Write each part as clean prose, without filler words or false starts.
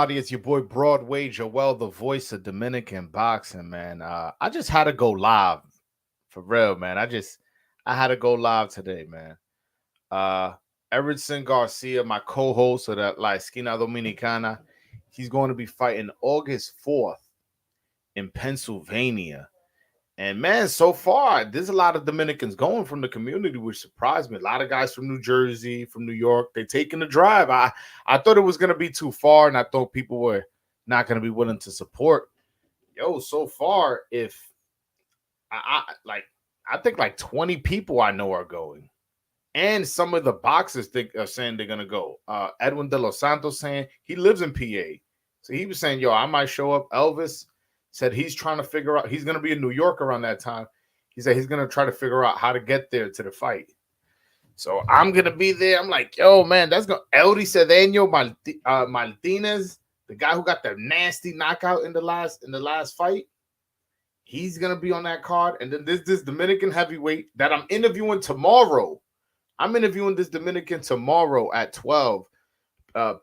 It's your boy Broadway, Joel, the voice of Dominican boxing, man. I just had to go live for real, man. I had to go live today, man. Uh Everson Garcia, my co-host of that La Esquina Dominicana, he's going to be fighting August 4th in Pennsylvania. And man, so far, there's a lot of Dominicans going from the community, which surprised me. A lot of guys from New Jersey, from New York, they taking the drive. I thought it was gonna be too far, and I thought people were not gonna be willing to support. Yo, so far, if I like, I think like 20 people I know are going, and some of the boxers think are saying they're gonna go. Edwin De Los Santos saying he lives in PA, so he was saying, "Yo, I might show up." Elvis said he's trying to figure out. He's gonna be in New York around that time. He said he's gonna try to figure out how to get there to the fight. So I'm gonna be there. I'm like, yo, man, that's gonna Eldy Cedeno Martinez, the guy who got the nasty knockout in the last fight. He's gonna be on that card, and then this Dominican heavyweight that I'm interviewing tomorrow. I'm interviewing this Dominican tomorrow at 12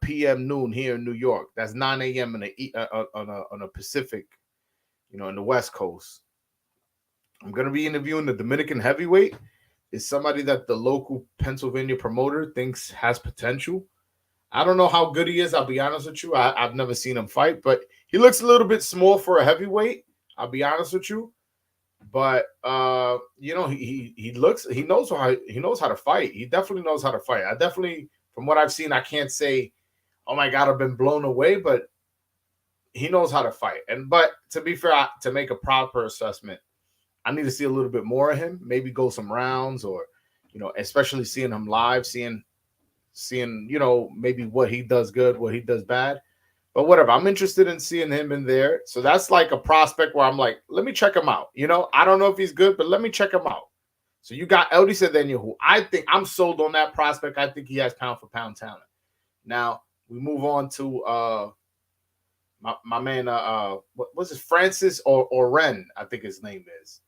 p.m. noon here in New York. That's 9 a.m. On a Pacific, in the West Coast. I'm gonna be interviewing the Dominican heavyweight. Is somebody that the local Pennsylvania promoter thinks has potential. I don't know how good he is. I'll be honest with you. I've never seen him fight, but he looks a little bit small for a heavyweight. I'll be honest with you. But he knows how to fight. He definitely knows how to fight. I definitely, from what I've seen, I can't say, oh my god, I've been blown away, but he knows how to fight. But to be fair, to make a proper assessment, I need to see a little bit more of him. Maybe go some rounds, or especially seeing him live, seeing maybe what he does good, what he does bad. But whatever, I'm interested in seeing him in there. So that's like a prospect where I'm like, let me check him out. I don't know if he's good, but let me check him out. So you got Eldy Cedeno, who I think I'm sold on that prospect. I think he has pound for pound talent. Now we move on to my man, what was it, Francis or Ren, I think his name is.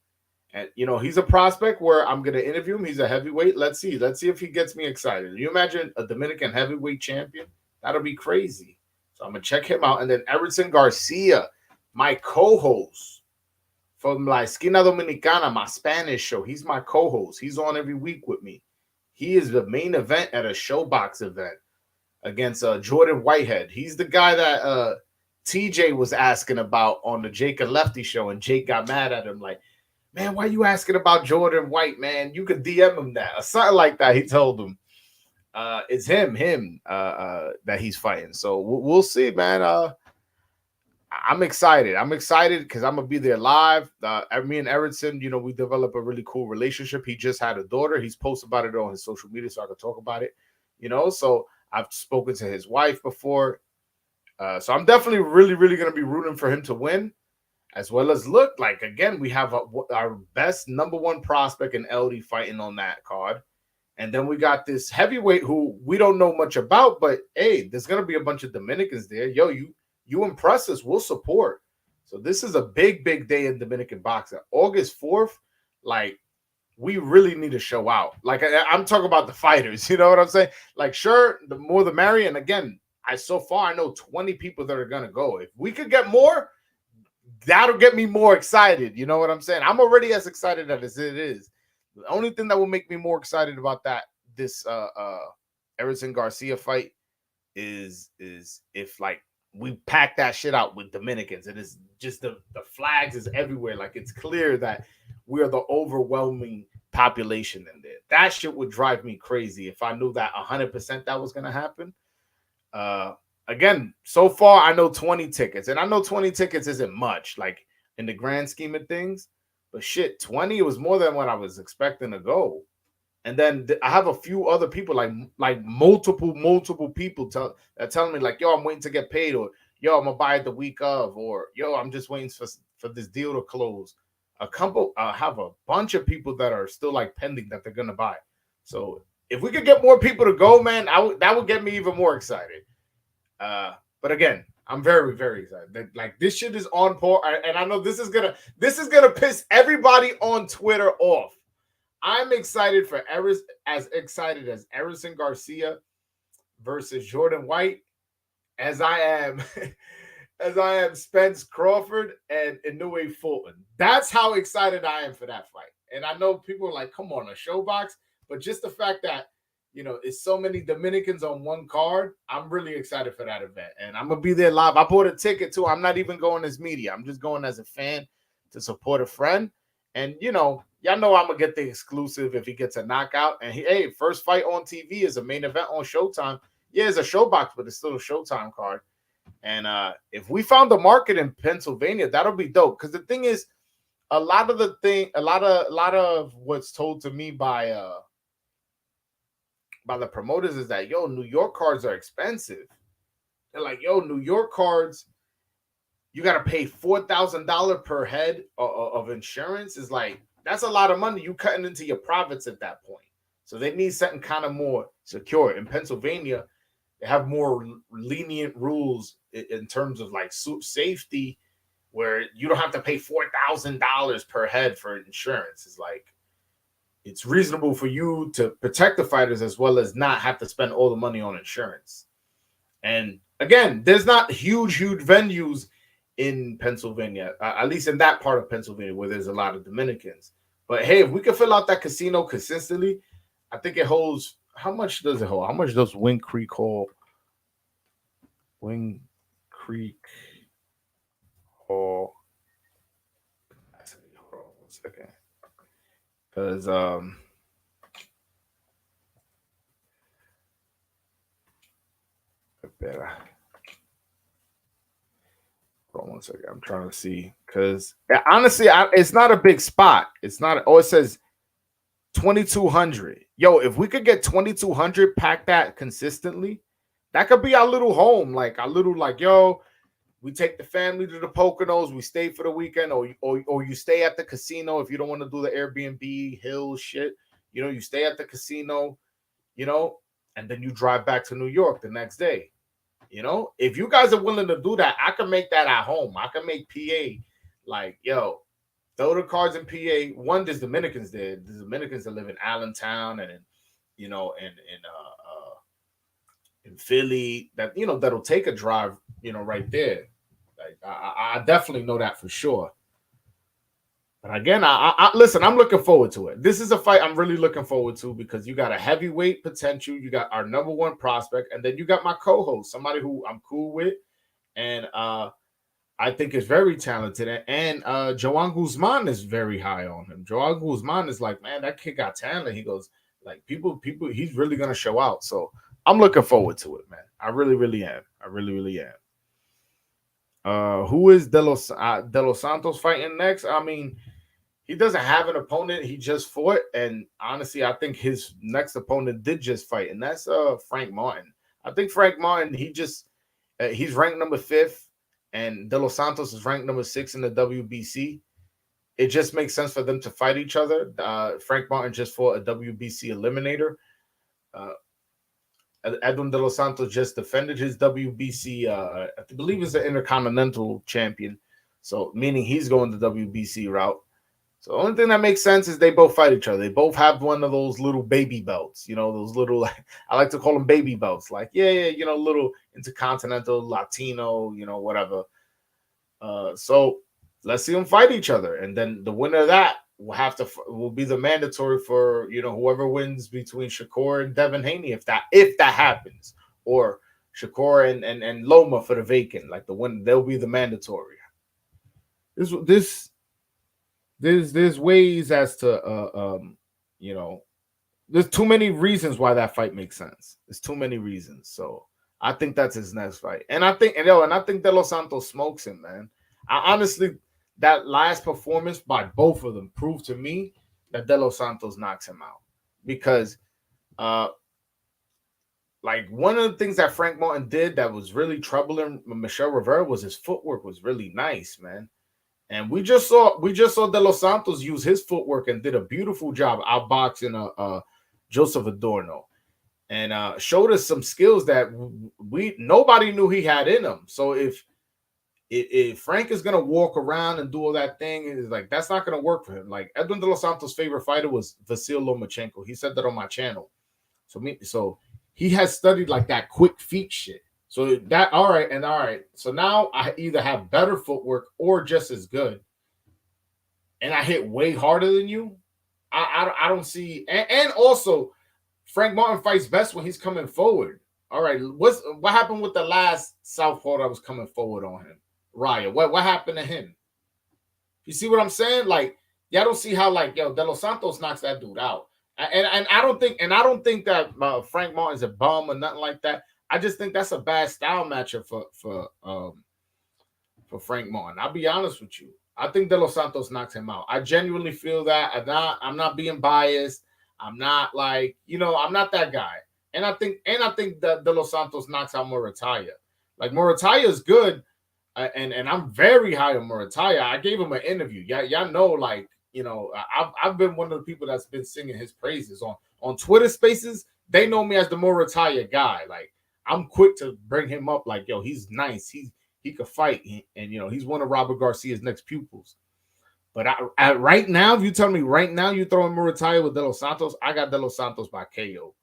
And he's a prospect where I'm gonna interview him. He's a heavyweight. Let's see if he gets me excited. You imagine a Dominican heavyweight champion? That'll be crazy. So I'm gonna check him out. And then Everson Garcia, my co-host from La Esquina Dominicana, my Spanish show. He's my co-host. He's on every week with me. He is the main event at a showbox event against Jordan Whitehead. He's the guy that TJ was asking about on the Jake and Lefty show, and Jake got mad at him like, man, why you asking about Jordan White, man? You could DM him that or something like that. He told him it's him that he's fighting. So we'll see, man. I'm excited. I'm excited because I'm gonna be there live. Me and Erickson, we develop a really cool relationship. He just had a daughter. He's posted about it on his social media, so I could talk about it. So I've spoken to his wife before. So I'm definitely really, really gonna be rooting for him to win. As well as look like, again, we have our best number one prospect in LD fighting on that card. And then we got this heavyweight who we don't know much about, but hey, there's going to be a bunch of Dominicans there. Yo, you impress us, we'll support. So this is a big, big day in Dominican boxing. August 4th, like, we really need to show out. Like, I'm talking about the fighters, you know what I'm saying? Like, sure, the more the merrier. And again, so far I know 20 people that are going to go. If we could get more, that'll get me more excited. You know what I'm saying? I'm already as excited as it is. The only thing that will make me more excited about this Everson Garcia fight is if like we pack that shit out with Dominicans, and it's just the flags is everywhere. Like it's clear that we're the overwhelming population in there. That shit would drive me crazy if I knew that 100% that was gonna happen. Again, so far I know 20 tickets, and I know 20 tickets isn't much, like in the grand scheme of things. But shit, 20 was more than what I was expecting to go. And then I have a few other people, like multiple people telling me like, yo, I'm waiting to get paid, or yo, I'm gonna buy it the week of, or yo, I'm just waiting for this deal to close. A couple, have a bunch of people that are still like pending that they're gonna buy. So if we could get more people to go, man, that would get me even more excited. But again, I'm very, very excited. Like this shit is on par, and I know this is gonna piss everybody on Twitter off. I'm excited for as excited as Everson Garcia versus Jordan White. as I am as I am Spence Crawford and Inoue Fulton. That's how excited I am for that fight. And I know people are like, come on, a show box, but just the fact that it's so many Dominicans on one card. I'm really excited for that event, and I'm gonna be there live. I bought a ticket too. I'm not even going as media. I'm just going as a fan to support a friend. And y'all know I'm gonna get the exclusive if he gets a knockout. And hey, first fight on TV is a main event on Showtime. Yeah, it's a show box, but it's still a Showtime card. And if we found the market in Pennsylvania, that'll be dope. Because the thing is, a lot of what's told to me by the promoters is that New York cards are expensive. They're like, New York cards, you got to pay $4,000 per head of insurance. Is like, that's a lot of money. You cutting into your profits at that point. So they need something kind of more secure. In Pennsylvania, they have more lenient rules in terms of like safety, where you don't have to pay $4,000 per head for insurance. It's like, it's reasonable for you to protect the fighters as well as not have to spend all the money on insurance. And again, there's not huge venues in Pennsylvania, at least in that part of Pennsylvania where there's a lot of Dominicans. But hey, if we can fill out that casino consistently, I think it holds. How much does it hold? How much does Wing Creek hold? Wing Creek Hall. Hold on 1 second. Because better. Hold on 1 second. I'm trying to see. Because honestly, it's not a big spot. It's not. Oh, it says 2,200. Yo, if we could get 2,200, pack that consistently, that could be our little home. Like our little, like, we take the family to the Poconos, we stay for the weekend, or you stay at the casino if you don't want to do the Airbnb hill shit. You stay at the casino, and then you drive back to New York the next day. If you guys are willing to do that, I can make that at home. I can make PA like, throw the cards in PA. One, there's Dominicans there. There's Dominicans that live in Allentown and in Philly that'll take a drive, right there. Like I definitely know that for sure. But again, I listen, I'm looking forward to it. This is a fight I'm really looking forward to because you got a heavyweight potential. You got our number one prospect, and then you got my co-host, somebody who I'm cool with, and I think is very talented. And Joan Guzman is very high on him. Joan Guzman is like, man, that kid got talent. He goes, like, people, he's really going to show out. So I'm looking forward to it, man. I really, really am. I really, really am. Who is De Los Santos fighting next? I mean, he doesn't have an opponent. He just fought. And honestly, I think his next opponent did just fight. And that's Frank Martin. I think Frank Martin, he's ranked number 5th. And De Los Santos is ranked number 6 in the WBC. It just makes sense for them to fight each other. Frank Martin just fought a WBC eliminator. Edwin De Los Santos just defended his WBC, I believe he's the Intercontinental champion. So meaning he's going the WBC route. So the only thing that makes sense is they both fight each other. They both have one of those little baby belts, those little, I like to call them baby belts. Like, little Intercontinental, Latino, whatever. So let's see them fight each other. And then the winner of that will be the mandatory for, whoever wins between Shakur and Devin Haney, if that happens, or Shakur and Loma for the vacant, like the win, they'll be the mandatory. There's ways as to there's too many reasons why that fight makes sense. There's too many reasons. So I think that's his next fight. And I think De Los Santos smokes him, man. I honestly, that last performance by both of them proved to me that De Los Santos knocks him out. Because like one of the things that Frank Martin did that was really troubling Michel Rivera was his footwork was really nice, man. And we just saw De Los Santos use his footwork and did a beautiful job outboxing Joseph Adorno, and showed us some skills that nobody knew he had in him. So if Frank is gonna walk around and do all that thing, it's like that's not gonna work for him. Like Edwin De Los Santos' favorite fighter was Vasil Lomachenko. He said that on my channel. So he has studied like that quick feet shit. So that all right. So now I either have better footwork or just as good, and I hit way harder than you. I don't see, and also Frank Martin fights best when he's coming forward. All right, what happened with the last southpaw that was coming forward on him? Raya, what happened to him? You see what I'm saying? Like, y'all don't see how like De Los Santos knocks that dude out, and I don't think that Frank Martin's a bum or nothing like that. I just think that's a bad style matchup for Frank Martin. I'll be honest with you. I think De Los Santos knocks him out. I genuinely feel that. I'm not being biased. I'm not like, I'm not that guy. And I think that De Los Santos knocks out Murataya. Like Murataya is good, and I'm very high on Murataya. I gave him an interview. Y'all know, like, I've been one of the people that's been singing his praises on Twitter Spaces. They know me as the Murataya guy. Like, I'm quick to bring him up. Like, yo, he's nice. He could fight, and he's one of Robert Garcia's next pupils. But right now, if you tell me right now you're throwing Murataya with De Los Santos, I got De Los Santos by KO.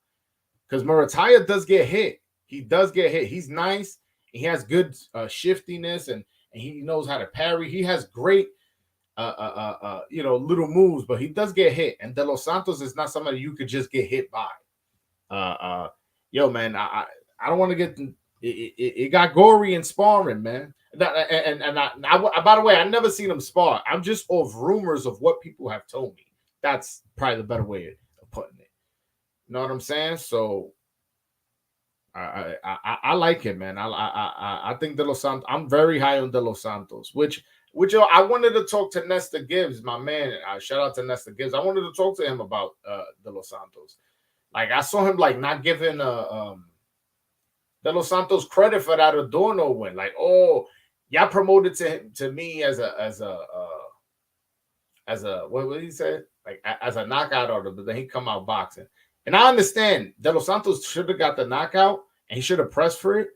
Because Murataya does get hit. He does get hit. He's nice. He has good shiftiness, and he knows how to parry. He has great, little moves, but he does get hit. And De Los Santos is not somebody you could just get hit by. Yo, man, I don't want to get it got gory and sparring, man. And by the way, I never seen him spar. I'm just off rumors of what people have told me. That's probably the better way of putting it. You know what I'm saying? So I like it, man. I think De Los Santos. I'm very high on De Los Santos, which I wanted to talk to Nesta Gibbs, my man. Shout out to Nesta Gibbs. I wanted to talk to him about De Los Santos. Like, I saw him like not giving De Los Santos credit for that Adorno win. Like, oh, y'all promoted to me as a what did he say? Like as a knockout order, but then he come out boxing. And I understand De Los Santos should have got the knockout and he should have pressed for it.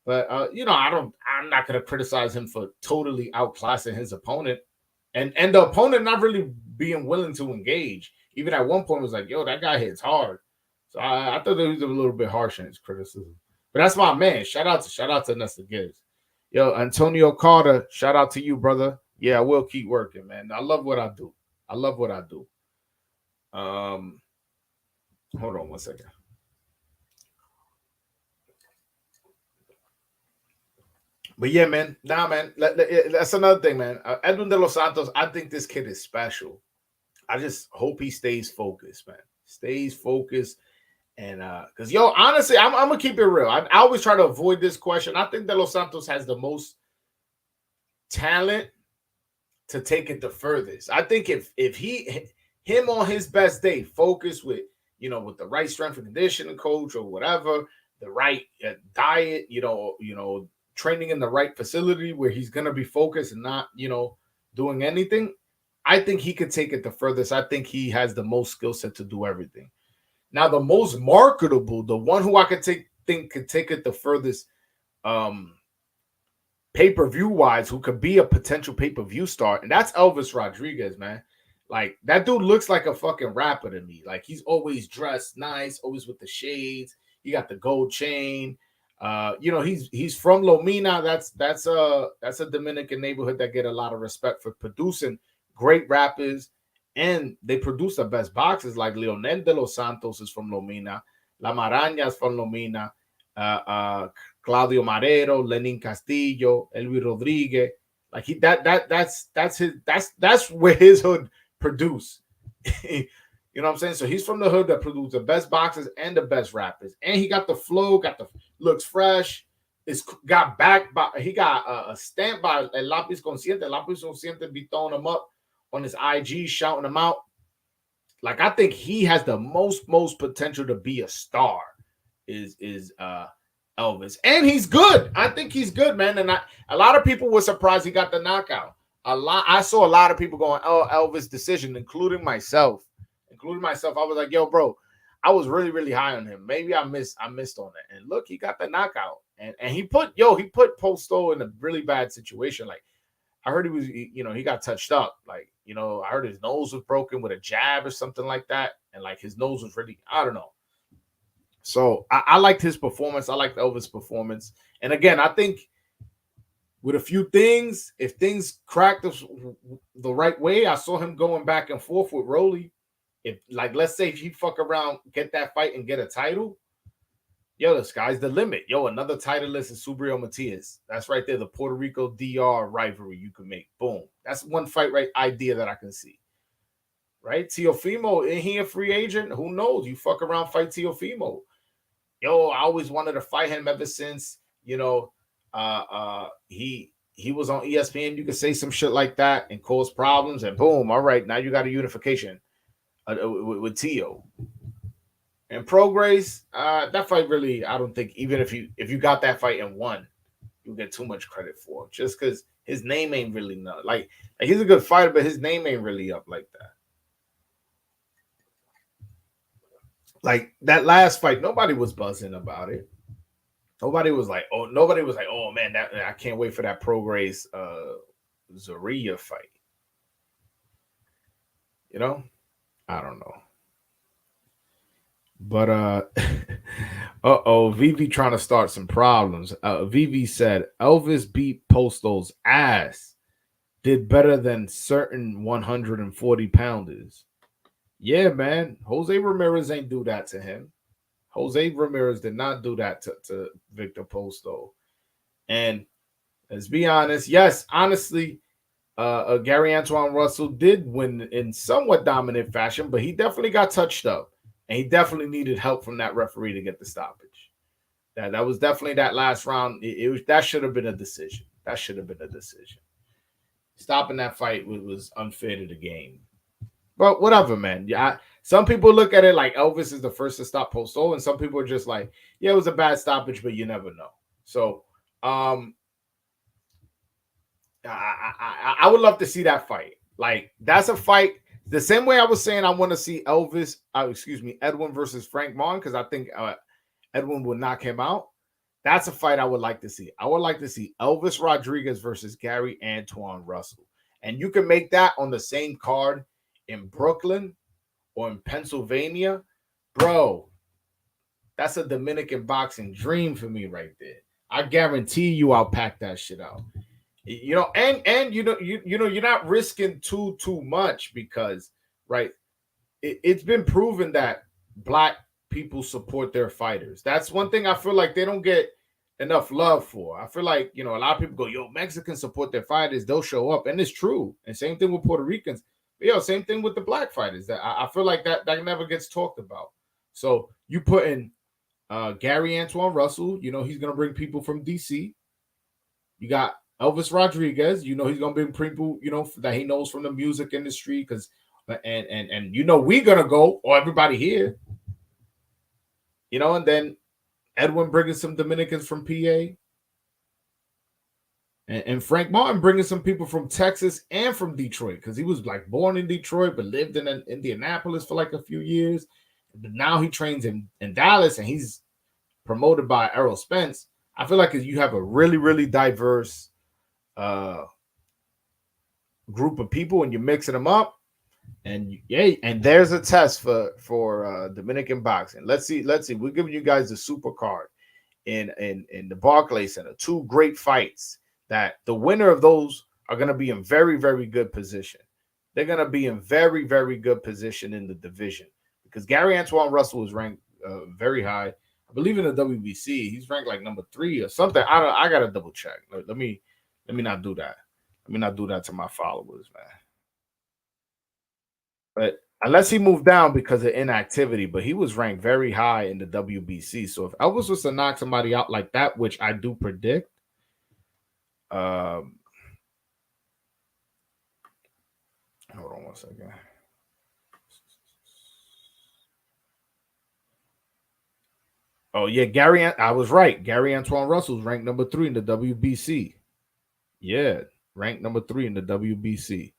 But I'm not gonna criticize him for totally outclassing his opponent. And the opponent not really being willing to engage. Even at one point was like, yo, that guy hits hard. So I thought that he was a little bit harsh in his criticism. But that's my man. Shout out to Nesta Gibbs. Yo, Antonio Carter, shout out to you, brother. Yeah, I will keep working, man. I love what I do. Hold on one second. But yeah, man. Nah, man. That's another thing, man. Edwin De Los Santos, I think this kid is special. I just hope he stays focused, man. Stays focused. And because honestly, I'm gonna keep it real. I always try to avoid this question. I think De Los Santos has the most talent to take it the furthest. I think if him on his best day, focus with with the right strength and conditioning coach or whatever, the right diet, training in the right facility where he's gonna be focused and not doing anything. I think he could take it the furthest. I think he has the most skill set to do everything. Now, the most marketable, the one who I could think could take it the furthest, pay-per-view wise, who could be a potential pay-per-view star, and that's Elvis Rodriguez, man. Like, that dude looks like a fucking rapper to me. Like, he's always dressed nice, always with the shades. He got the gold chain. He's from Lomina. That's a Dominican neighborhood that get a lot of respect for producing great rappers. And they produce the best boxers, like Leonel de los Santos is from Lomina, La Maraña is from Lomina, Claudio Marrero, Lenin Castillo, Elvis Rodriguez. Like that's where his hood produced. You know what I'm saying? So he's from the hood that produced the best boxers and the best rappers, and he got the flow, looks fresh. It's got backed by he got a stamp by El Lápiz Consciente. El Lápiz Consciente be throwing him up on his IG, shouting him out. Like, I think he has the most potential to be a star is Elvis. And he's good. I think he's good, man. And a lot of people were surprised he got the knockout. I saw a lot of people going, oh, Elvis decision, including myself. I was like, yo, bro, I was really, really high on him. Maybe I missed on it. And look, he got the knockout. And he put Posto in a really bad situation. Like, I heard he was, he got touched up. Like, I heard his nose was broken with a jab or something like that. And like his nose was really, I don't know. So I liked his performance. I liked Elvis' performance. And again, I think with a few things, if things cracked the right way, I saw him going back and forth with Rolly. If, like, let's say if he fuck around, get that fight and get a title, yo, the sky's the limit. Yo, another titleist is Subriel Matias. That's right there, the Puerto Rico DR rivalry you can make. Boom. That's one fight right idea that I can see. Right? Teofimo, ain't he a free agent? Who knows? You fuck around, fight Teofimo. Yo, I always wanted to fight him ever since, he was on ESPN. You could say some shit like that and cause problems, and boom, all right, now you got a unification with Tio. And Prograis, that fight really, I don't think, even if you got that fight and won, you get too much credit for, just because his name ain't really like he's a good fighter, but his name ain't really up like that. Like that last fight, nobody was buzzing about it. Nobody was like, oh man, that I can't wait for that Prograis Zorilla fight. I don't know. But Vivi trying to start some problems. Vivi said Elvis beat Posto's ass, did better than certain 140 pounders. Yeah, man. Jose Ramirez ain't do that to him. Jose Ramirez did not do that to Victor Posto. And let's be honest, yes, honestly, Gary Antoine Russell did win in somewhat dominant fashion, but he definitely got touched up. And he definitely needed help from that referee to get the stoppage. That was definitely that last round. That should have been a decision. That should have been a decision. Stopping that fight was unfair to the game. But whatever, man. Yeah, some people look at it like Elvis is the first to stop Posto, and some people are just like, yeah, it was a bad stoppage, but you never know. So, I would love to see that fight. Like, that's a fight. The same way I was saying I want to see Edwin versus Frank Martin, because I think Edwin will knock him out. That's a fight I would like to see. I would like to see Elvis Rodriguez versus Gary Antoine Russell. And you can make that on the same card in Brooklyn or in Pennsylvania. Bro, that's a Dominican boxing dream for me right there. I guarantee you I'll pack that shit out. And you're not risking too much, because it's been proven that black people support their fighters. That's one thing I feel like they don't get enough love for. I feel like, a lot of people go, yo, Mexicans support their fighters, they'll show up, and it's true. And same thing with Puerto Ricans. But, same thing with the black fighters. That I feel like that never gets talked about. So you put in Gary Antoine Russell, he's gonna bring people from DC. You got Elvis Rodriguez, he's gonna bring people, that he knows from the music industry, because and we're gonna go, or everybody here, and then Edwin bringing some Dominicans from PA, and Frank Martin bringing some people from Texas and from Detroit, because he was like born in Detroit but lived in Indianapolis for like a few years. But now he trains in Dallas, and he's promoted by Errol Spence. I feel like you have a really, really diverse group of people, and you're mixing them up, and there's a test for Dominican boxing. Let's see. We're giving you guys the super card in the Barclays Center. Two great fights that the winner of those are going to be in very, very good position. They're going to be in very, very good position in the division, because Gary Antoine Russell is ranked very high. I believe in the WBC, he's ranked like number 3 or something. I gotta double check. Let me not do that. Let me not do that to my followers, man. But unless he moved down because of inactivity, but he was ranked very high in the WBC. So if Elvis was to knock somebody out like that, which I do predict, hold on one second. Oh, yeah, I was right. Gary Antoine Russell's ranked number 3 in the WBC. Yeah, ranked number 3 in the WBC.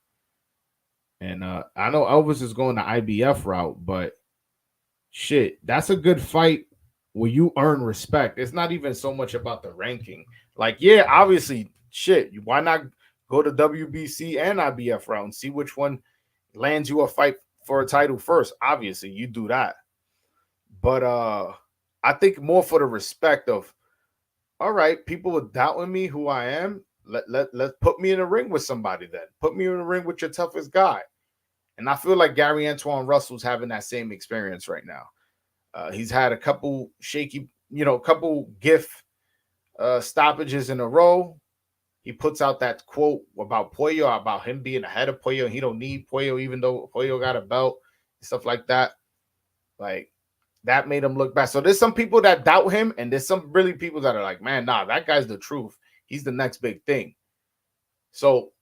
And I know Elvis is going the IBF route, but shit, that's a good fight where you earn respect. It's not even so much about the ranking. Like, yeah, obviously, shit, why not go to WBC and IBF route and see which one lands you a fight for a title first? Obviously, you do that. But I think more for the respect of, all right, people are doubting me who I am. Let put me in a ring with somebody then. Put me in a ring with your toughest guy. And I feel like Gary Antoine Russell's having that same experience right now. He's had a couple shaky, couple gift stoppages in a row. He puts out that quote about Pollo, about him being ahead of Pollo. He don't need Pollo, even though Pollo got a belt, stuff like that. Like, that made him look bad. So there's some people that doubt him, and there's some really people that are like, man, nah, that guy's the truth. He's the next big thing. So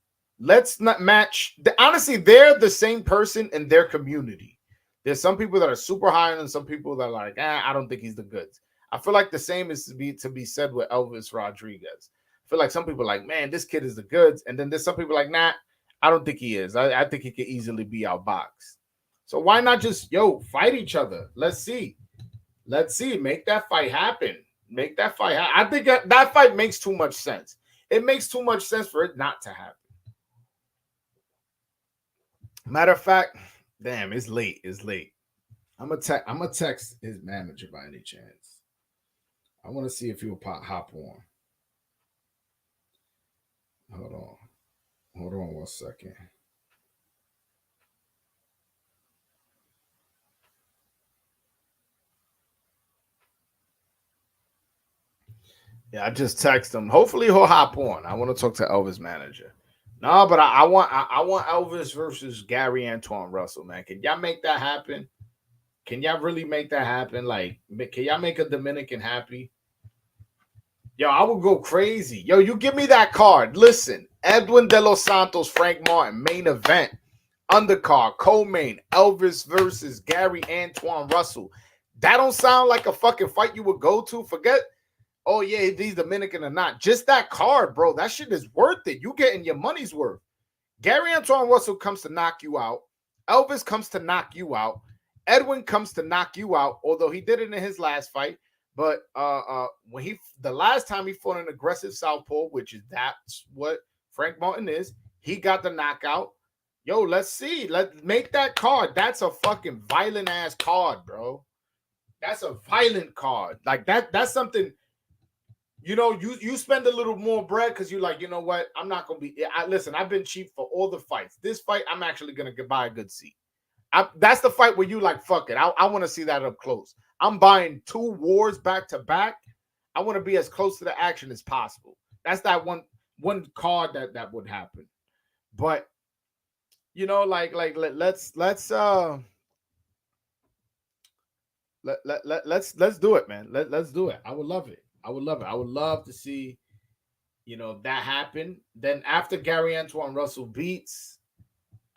let's not match. Honestly, they're the same person in their community. There's some people that are super high, and some people that are like, I don't think he's the goods. I feel like the same is to be said with Elvis Rodriguez. I feel like some people are like, man, this kid is the goods. And then there's some people like, nah, I don't think he is. I think he could easily be outboxed. So why not just, fight each other? Let's see. Make that fight happen. Make that fight happen. I think that fight makes too much sense. It makes too much sense for it not to happen. Matter of fact, damn, it's late. I'm gonna text his manager by any chance. I want to see if he'll hop on. Hold on 1 second. Yeah, I just text him. Hopefully he'll hop on. I want to talk to Elvis manager. No, but I want Elvis versus Gary Antoine Russell, man. Can y'all make that happen? Can y'all really make that happen? Like, can y'all make a Dominican happy? Yo, I would go crazy. Yo, you give me that card. Listen, Edwin De Los Santos, Frank Martin, main event, undercard, co-main, Elvis versus Gary Antoine Russell. That don't sound like a fucking fight you would go to. Forget, oh yeah, if he's Dominican or not. Just that card, bro. That shit is worth it. You getting your money's worth. Gary Antoine Russell comes to knock you out. Elvis comes to knock you out. Edwin comes to knock you out, although he did it in his last fight. But when the last time he fought an aggressive southpaw, that's what Frank Martin is, he got the knockout. Yo, let's see. Let's make that card. That's a fucking violent ass card, bro. That's a violent card. Like that's something. You spend a little more bread because you're like, you know what? I'm not gonna be. Listen, I've been cheap for all the fights. This fight, I'm actually gonna buy a good seat. That's the fight where you like, fuck it. I want to see that up close. I'm buying 2 wars back to back. I want to be as close to the action as possible. That's that one card that would happen. But let's do it, man. Let's do it. I would love it. I would love to see that happen. Then after Gary Antoine Russell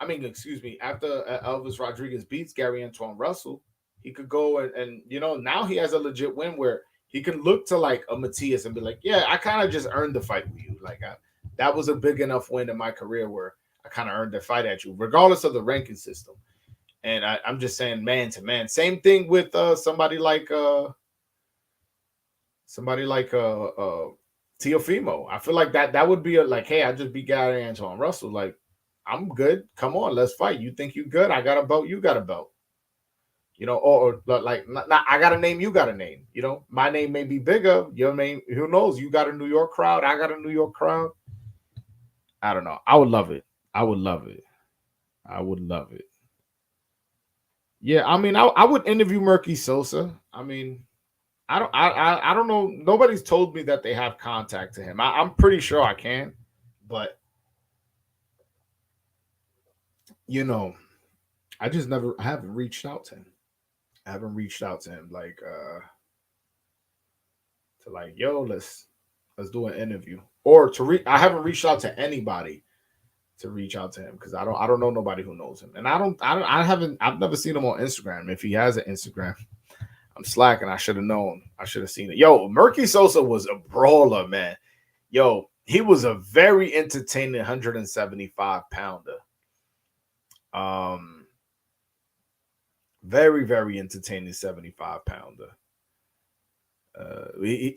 after Elvis Rodriguez beats Gary Antoine Russell, he could go and now he has a legit win where he can look to like a Matias and be like, yeah, I kind of just earned the fight with you. Like that was a big enough win in my career where I kind of earned the fight at you, regardless of the ranking system. And I'm just saying, man to man. Same thing with somebody like Teofimo. I feel like that would be hey, I just beat Gary Antoine Russell. Like, I'm good. Come on, let's fight. You think you good? I got a belt. You got a belt. Or like, not, I got a name. You got a name. My name may be bigger. Your name, who knows? You got a New York crowd. I got a New York crowd. I don't know. I would love it. Yeah, I mean, I would interview Murky Sosa. I mean, I don't know. Nobody's told me that they have contact to him. I'm pretty sure I can, but I haven't reached out to him. I haven't reached out to him yo, let's do an interview, or I haven't reached out to anybody to reach out to him because I don't know nobody who knows him, and I've never seen him on Instagram. If he has an Instagram, I'm slacking. I should have known. I should have seen it. Yo, Murky Sosa was a brawler, man. Yo, he was a very entertaining 175 pounder. Very, very entertaining 75 pounder. He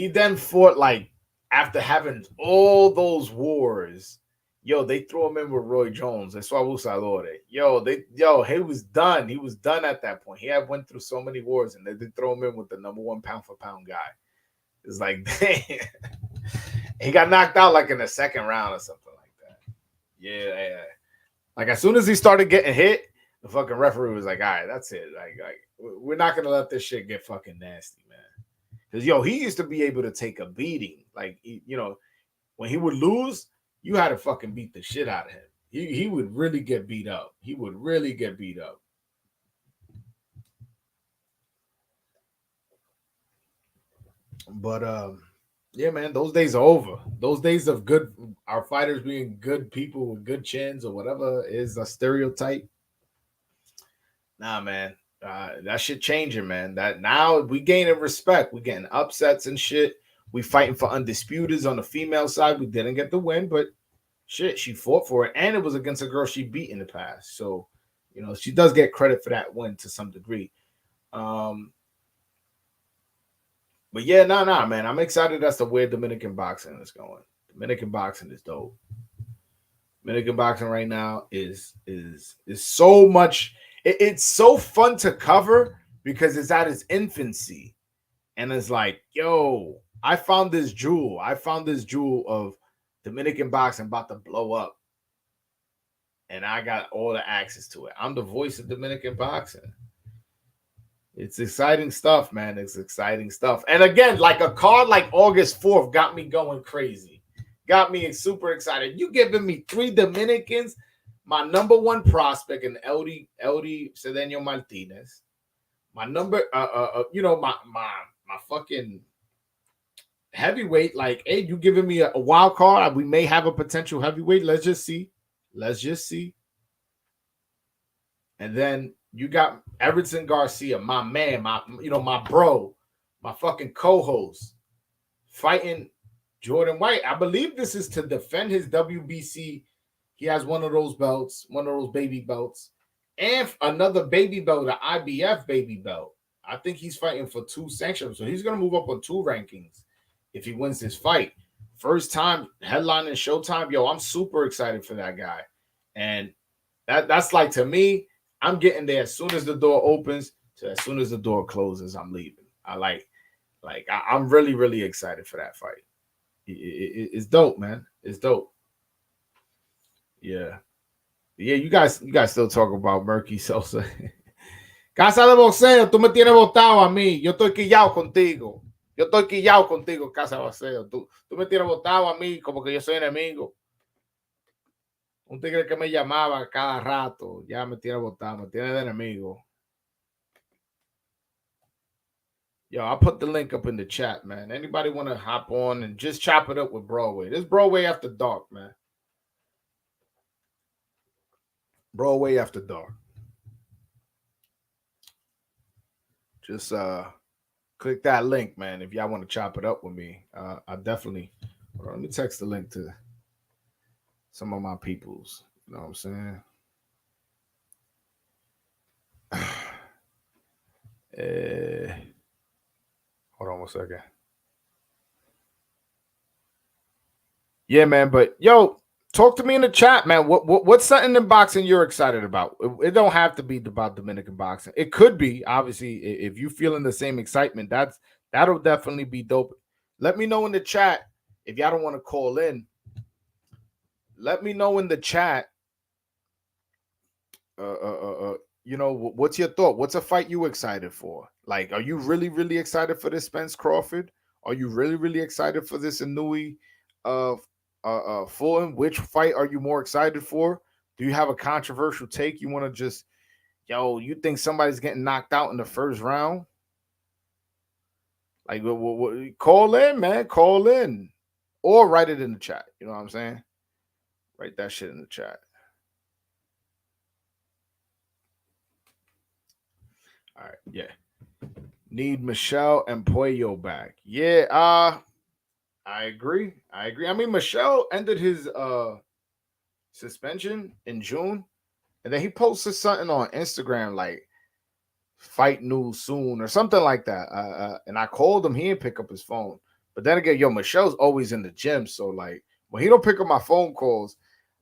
then fought, like, after having all those wars, Yo, they threw him in with Roy Jones. That's why abusadores. He was done. He was done at that point. He had went through so many wars, and they did throw him in with the number one pound for pound guy. It's like, dang. He got knocked out like in the second round or something like that. Yeah. Like as soon as he started getting hit, the fucking referee was like, all right, that's it. Like we're not gonna let this shit get fucking nasty, man. Because he used to be able to take a beating. Like when he would lose, you had to fucking beat the shit out of him. He would really get beat up. He would really get beat up. But yeah, man, those days are over. Those days of our fighters being good people with good chins or whatever is a stereotype. Nah, man, that shit changing, man. That now we gaining respect. We getting upsets and shit. We fighting for undisputeds on the female side. We didn't get the win, but shit, she fought for it, and it was against a girl she beat in the past. So, she does get credit for that win to some degree. But yeah, nah, man. I'm excited as to where Dominican boxing is going. Dominican boxing is dope. Dominican boxing right now is so much. It's so fun to cover because it's at its infancy, and it's like, yo, I found this jewel. Of Dominican boxing about to blow up, and I got all the access to it. I'm the voice of Dominican boxing. It's exciting stuff, man. It's exciting stuff. And again, like a card like August 4th got me going crazy. Got me super excited. You giving me 3 Dominicans, my number one prospect in LD Cedeno Martinez. My number, my fucking heavyweight. Like, hey, you giving me a wild card? We may have a potential heavyweight. Let's just see. And then you got Everton Garcia, my man, my bro, my fucking co-host, fighting Jordan White. I believe this is to defend his WBC. He has one of those belts, one of those baby belts, and another baby belt, the IBF baby belt. I think he's fighting for 2 sanctions, so he's gonna move up on 2 rankings if he wins this fight. First time headlining Showtime. Yo, I'm super excited for that guy, and that's like, to me, I'm getting there as soon as the door opens to as soon as the door closes. I'm leaving. I'm really, really excited for that fight. It's dope, man. It's dope. Yeah. You guys still talk about Murky Sosa. Casa de Boxeo, tú me tienes votado a mí. Yo estoy quillado contigo, Casa de Boxeo. Tú me tienes votado a mí como que yo soy enemigo. Un tigre que me llamaba cada rato, ya me tiene botado, me tiene de enemigo. Yo, I'll put the link up in the chat, man. Anybody want to hop on and just chop it up with Broadway? This Broadway After Dark, man. Broadway After Dark. Just click that link, man, if y'all want to chop it up with me. I definitely, let me text the link to some of my peoples. You know what I'm saying? Hold on one second. Yeah, man. But yo, talk to me in the chat, man. What's something in boxing you're excited about? It don't have to be about Dominican boxing. It could be, obviously, if you feeling the same excitement. That'll definitely be dope. Let me know in the chat if y'all don't want to call in. Let me know in the chat. What's your thought? What's a fight you excited for? Like, are you really, really excited for this Spence Crawford? Are you really, really excited for this Inouye Fulton? Which fight are you more excited for? Do you have a controversial take? You want to just, you think somebody's getting knocked out in the first round? Like, call in, man. Call in. Or write it in the chat. You know what I'm saying? Write that shit in the chat. All right, yeah. Need Michelle and Puello back. Yeah, I agree. I mean, Michelle ended his suspension in June, and then he posted something on Instagram like fight news soon or something like that. And I called him, he didn't pick up his phone. But then again, Michelle's always in the gym, so like when he don't pick up my phone calls,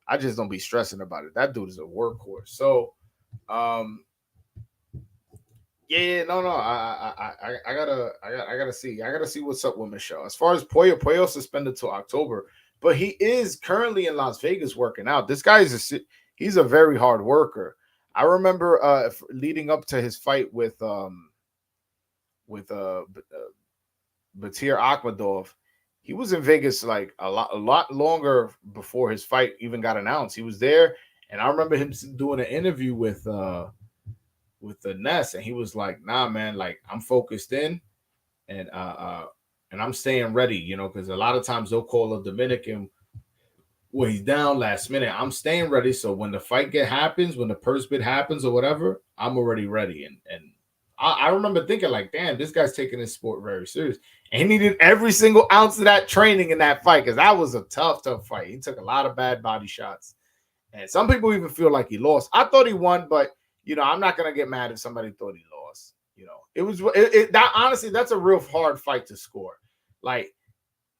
I just don't be stressing about it. That dude is a workhorse. So, um, yeah, no, no. I gotta see. I gotta see what's up with Michelle. As far as Pollo suspended till October, but he is currently in Las Vegas working out. This guy is he's a very hard worker. I remember leading up to his fight with Batir Akhmadov. He was in Vegas like a lot longer before his fight even got announced. He was there, and I remember him doing an interview with the Ness, and he was like, "Nah, man, like I'm focused in, and and I'm staying ready, you know, because a lot of times they'll call a Dominican when he's down last minute. I'm staying ready, so when the fight happens, when the purse bid happens or whatever, I'm already ready." And I remember thinking like, "Damn, this guy's taking his sport very serious." And he needed every single ounce of that training in that fight because that was a tough fight. He took a lot of bad body shots, and some people even feel like he lost. I thought he won, but you know, I'm not gonna get mad if somebody thought he lost. You know, that honestly, that's a real hard fight to score. Like,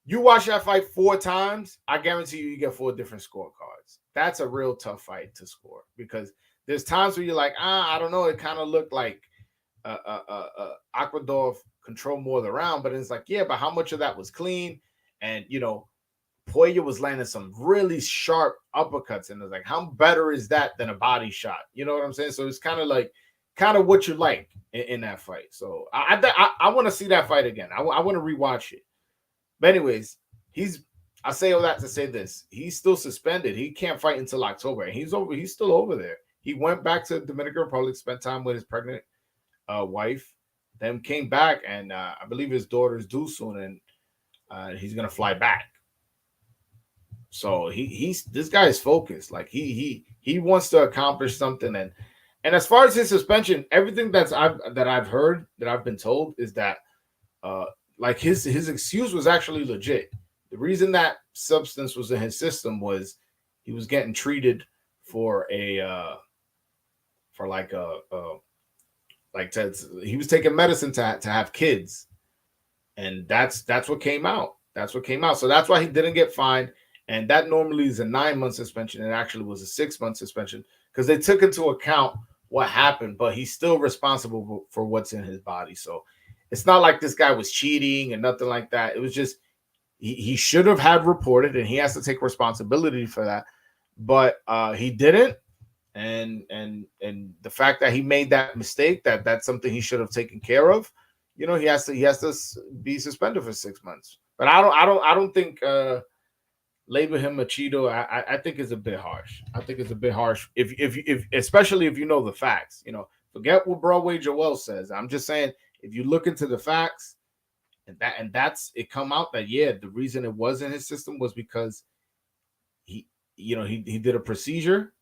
you watch that fight 4 times, I guarantee you get 4 different scorecards. That's a real tough fight to score because there's times where you're like, I don't know, it kind of looked like Akmadov controlled more of the round, but it's like, yeah, but how much of that was clean? And you know, Poirier was landing some really sharp uppercuts, and it's like, how better is that than a body shot? You know what I'm saying? So it's kind of what you like in that fight. So I want to see that fight again. I want to rewatch it. But anyways, I say all that to say this: he's still suspended. He can't fight until October, and he's still over there. He went back to the Dominican Republic, spent time with his pregnant wife, then came back, and I believe his daughter's due soon, and he's gonna fly back. So he's this guy is focused. Like he wants to accomplish something. And as far as his suspension, everything I've heard, that I've been told, is that like his excuse was actually legit. The reason that substance was in his system was he was getting treated for he was taking medicine to have kids, and that's what came out. That's what came out. So that's why he didn't get fined. And that normally is a 9-month suspension. It actually was a 6-month suspension because they took into account what happened, but he's still responsible for what's in his body. So it's not like this guy was cheating and nothing like that. It was just he should have had reported, and he has to take responsibility for that. But he didn't, and the fact that he made that mistake, that's something he should have taken care of. You know, he has to be suspended for 6 months. But I don't think. Label him a Cheeto, I think is a bit harsh. I think it's a bit harsh if especially if you know the facts. You know, forget what Broadway Joel says. I'm just saying, if you look into the facts, and that's it come out that, yeah, the reason it was in his system was because he did a procedure.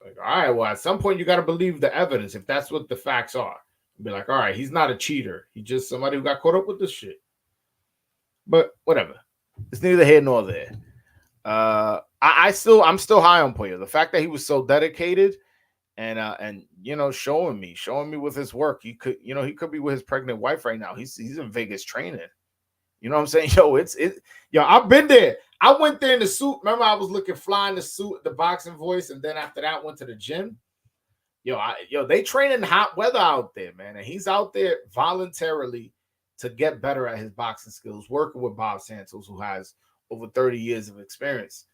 Like, all right, well, at some point you got to believe the evidence if that's what the facts are. Be like, all right, he's not a cheater. He's just somebody who got caught up with this shit. But whatever. It's neither here nor there. I'm still high on Poirier. The fact that he was so dedicated and showing me with his work, he could be with his pregnant wife right now. He's in Vegas training. You know what I'm saying? I've been there. I went there in the suit. Remember, I was looking fly in the suit, the boxing voice, and then after that went to the gym. They train in hot weather out there, man, and he's out there voluntarily to get better at his boxing skills, working with Bob Santos, who has over 30 years of experience.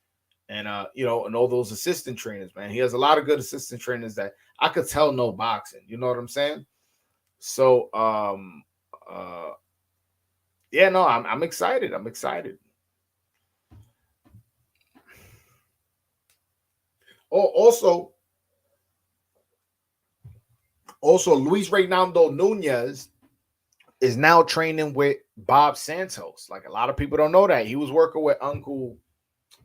And, and all those assistant trainers, man. He has a lot of good assistant trainers that I could tell know boxing. You know what I'm saying? So, I'm excited. I'm excited. Oh, also, Luis Reynaldo Nunez is now training with Bob Santos. Like, a lot of people don't know that. He was working with Uncle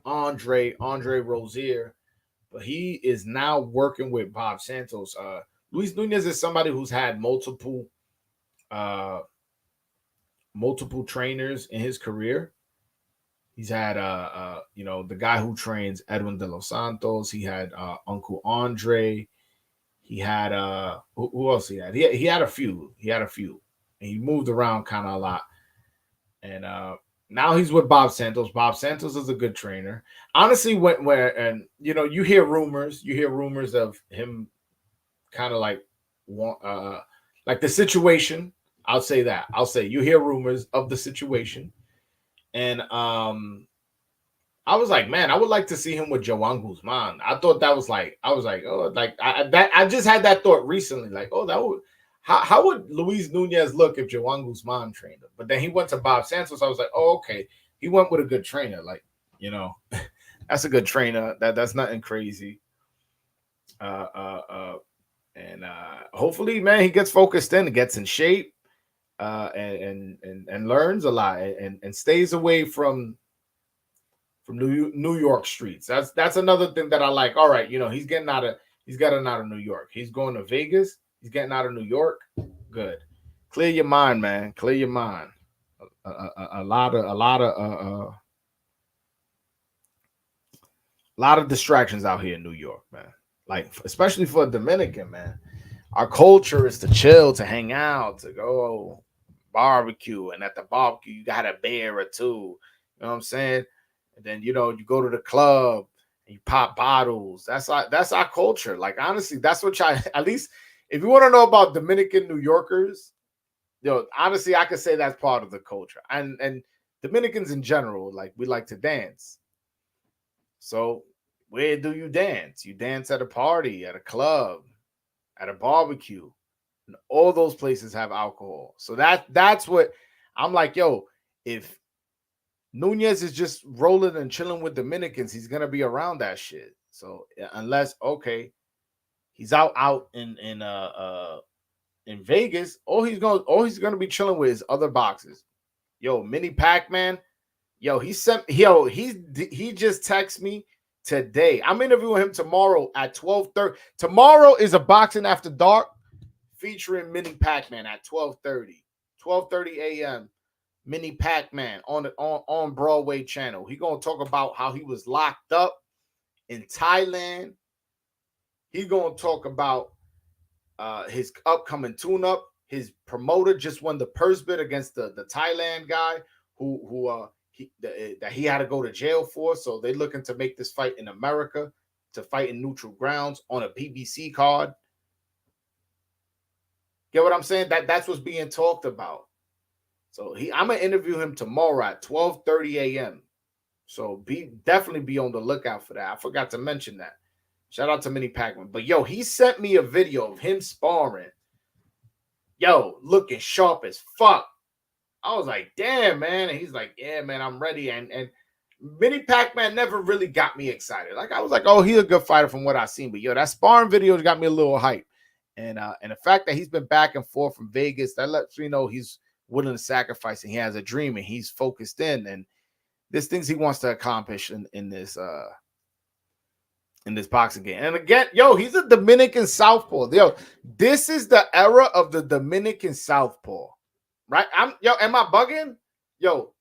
Andre Rozier, but he is now working with Bob Santos. Luis Nunez is somebody who's had multiple trainers in his career. He's had the guy who trains Edwin De Los Santos. He had Uncle Andre. He had who else he had? He had a few. And he moved around kind of a lot. And Now he's with Bob Santos. Bob Santos is a good trainer. Honestly, and you hear rumors of him kind of like the situation. I'll say that. I'll say you hear rumors of the situation, and I was like, man, I would like to see him with Joan Guzman. I thought that was like, I was like, oh, like I just had that thought recently, like, oh, that would. How would Luis Nunez look if Joan Guzman trained him? But then he went to Bob Santos. I was like, oh, okay. He went with a good trainer. Like, that's a good trainer. That's nothing crazy. And hopefully, man, he gets focused in, gets in shape, and learns a lot, and stays away from New York streets. That's another thing that I like. All right, he's getting out of New York. He's going to Vegas. He's getting out of New York. Good. Clear your mind, man. Clear your mind. A lot of distractions out here in New York, man. Like, especially for a Dominican, man. Our culture is to chill, to hang out, to go barbecue, and at the barbecue you got a beer or two. You know what I'm saying? And then you go to the club and you pop bottles. That's our culture. Like, honestly, that's what at least if you want to know about Dominican New Yorkers, honestly, I could say that's part of the culture. And Dominicans in general, like, we like to dance. So where do you dance? You dance at a party, at a club, at a barbecue. And all those places have alcohol. So that's what I'm like, yo, if Nunez is just rolling and chilling with Dominicans, he's gonna be around that shit. So unless he's out in Vegas, all he's gonna be chilling with is other boxes. Yo, Mini Pac-Man, he just texted me today. I'm interviewing him tomorrow at 12:30. Tomorrow is a boxing after dark featuring Mini Pac-Man at 12:30 a.m. Mini Pac-Man on Broadway channel. He gonna talk about how he was locked up in Thailand. He gonna talk about his upcoming tune-up. His promoter just won the purse bid against the Thailand guy that he had to go to jail for. So they're looking to make this fight in America, to fight in neutral grounds on a PBC card. Get what I'm saying? That's what's being talked about. So I'm gonna interview him tomorrow at 12:30 a.m. So definitely be on the lookout for that. I forgot to mention that. Shout out to Mini Pac-Man. But yo, he sent me a video of him sparring. Yo, looking sharp as fuck. I was like, damn, man. And he's like, yeah, man, I'm ready. And Mini Pac-Man never really got me excited. Like, I was like, oh, he's a good fighter from what I've seen. But yo, that sparring video got me a little hype. And the fact that he's been back and forth from Vegas, that lets me know he's willing to sacrifice and he has a dream and he's focused in. And there's things he wants to accomplish in this boxing game. And again, yo, he's a Dominican southpaw. Yo, this is the era of the Dominican southpaw, right? Am I bugging? Yo,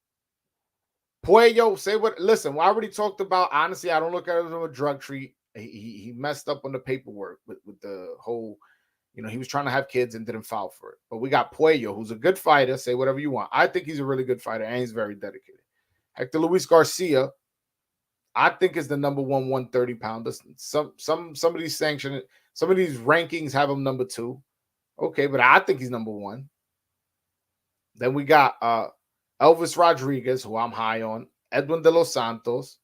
Puello, say what? Listen, I already talked about. Honestly, I don't look at it as a drug treat. He messed up on the paperwork with the whole. He was trying to have kids and didn't file for it. But we got Puello, who's a good fighter. Say whatever you want. I think he's a really good fighter and he's very dedicated. Hector Luis Garcia, I think, is the number 130 pounder. Some of these rankings have him number 2. Okay, but I think he's number 1. Then we got Elvis Rodriguez, who I'm high on, Edwin De Los Santos,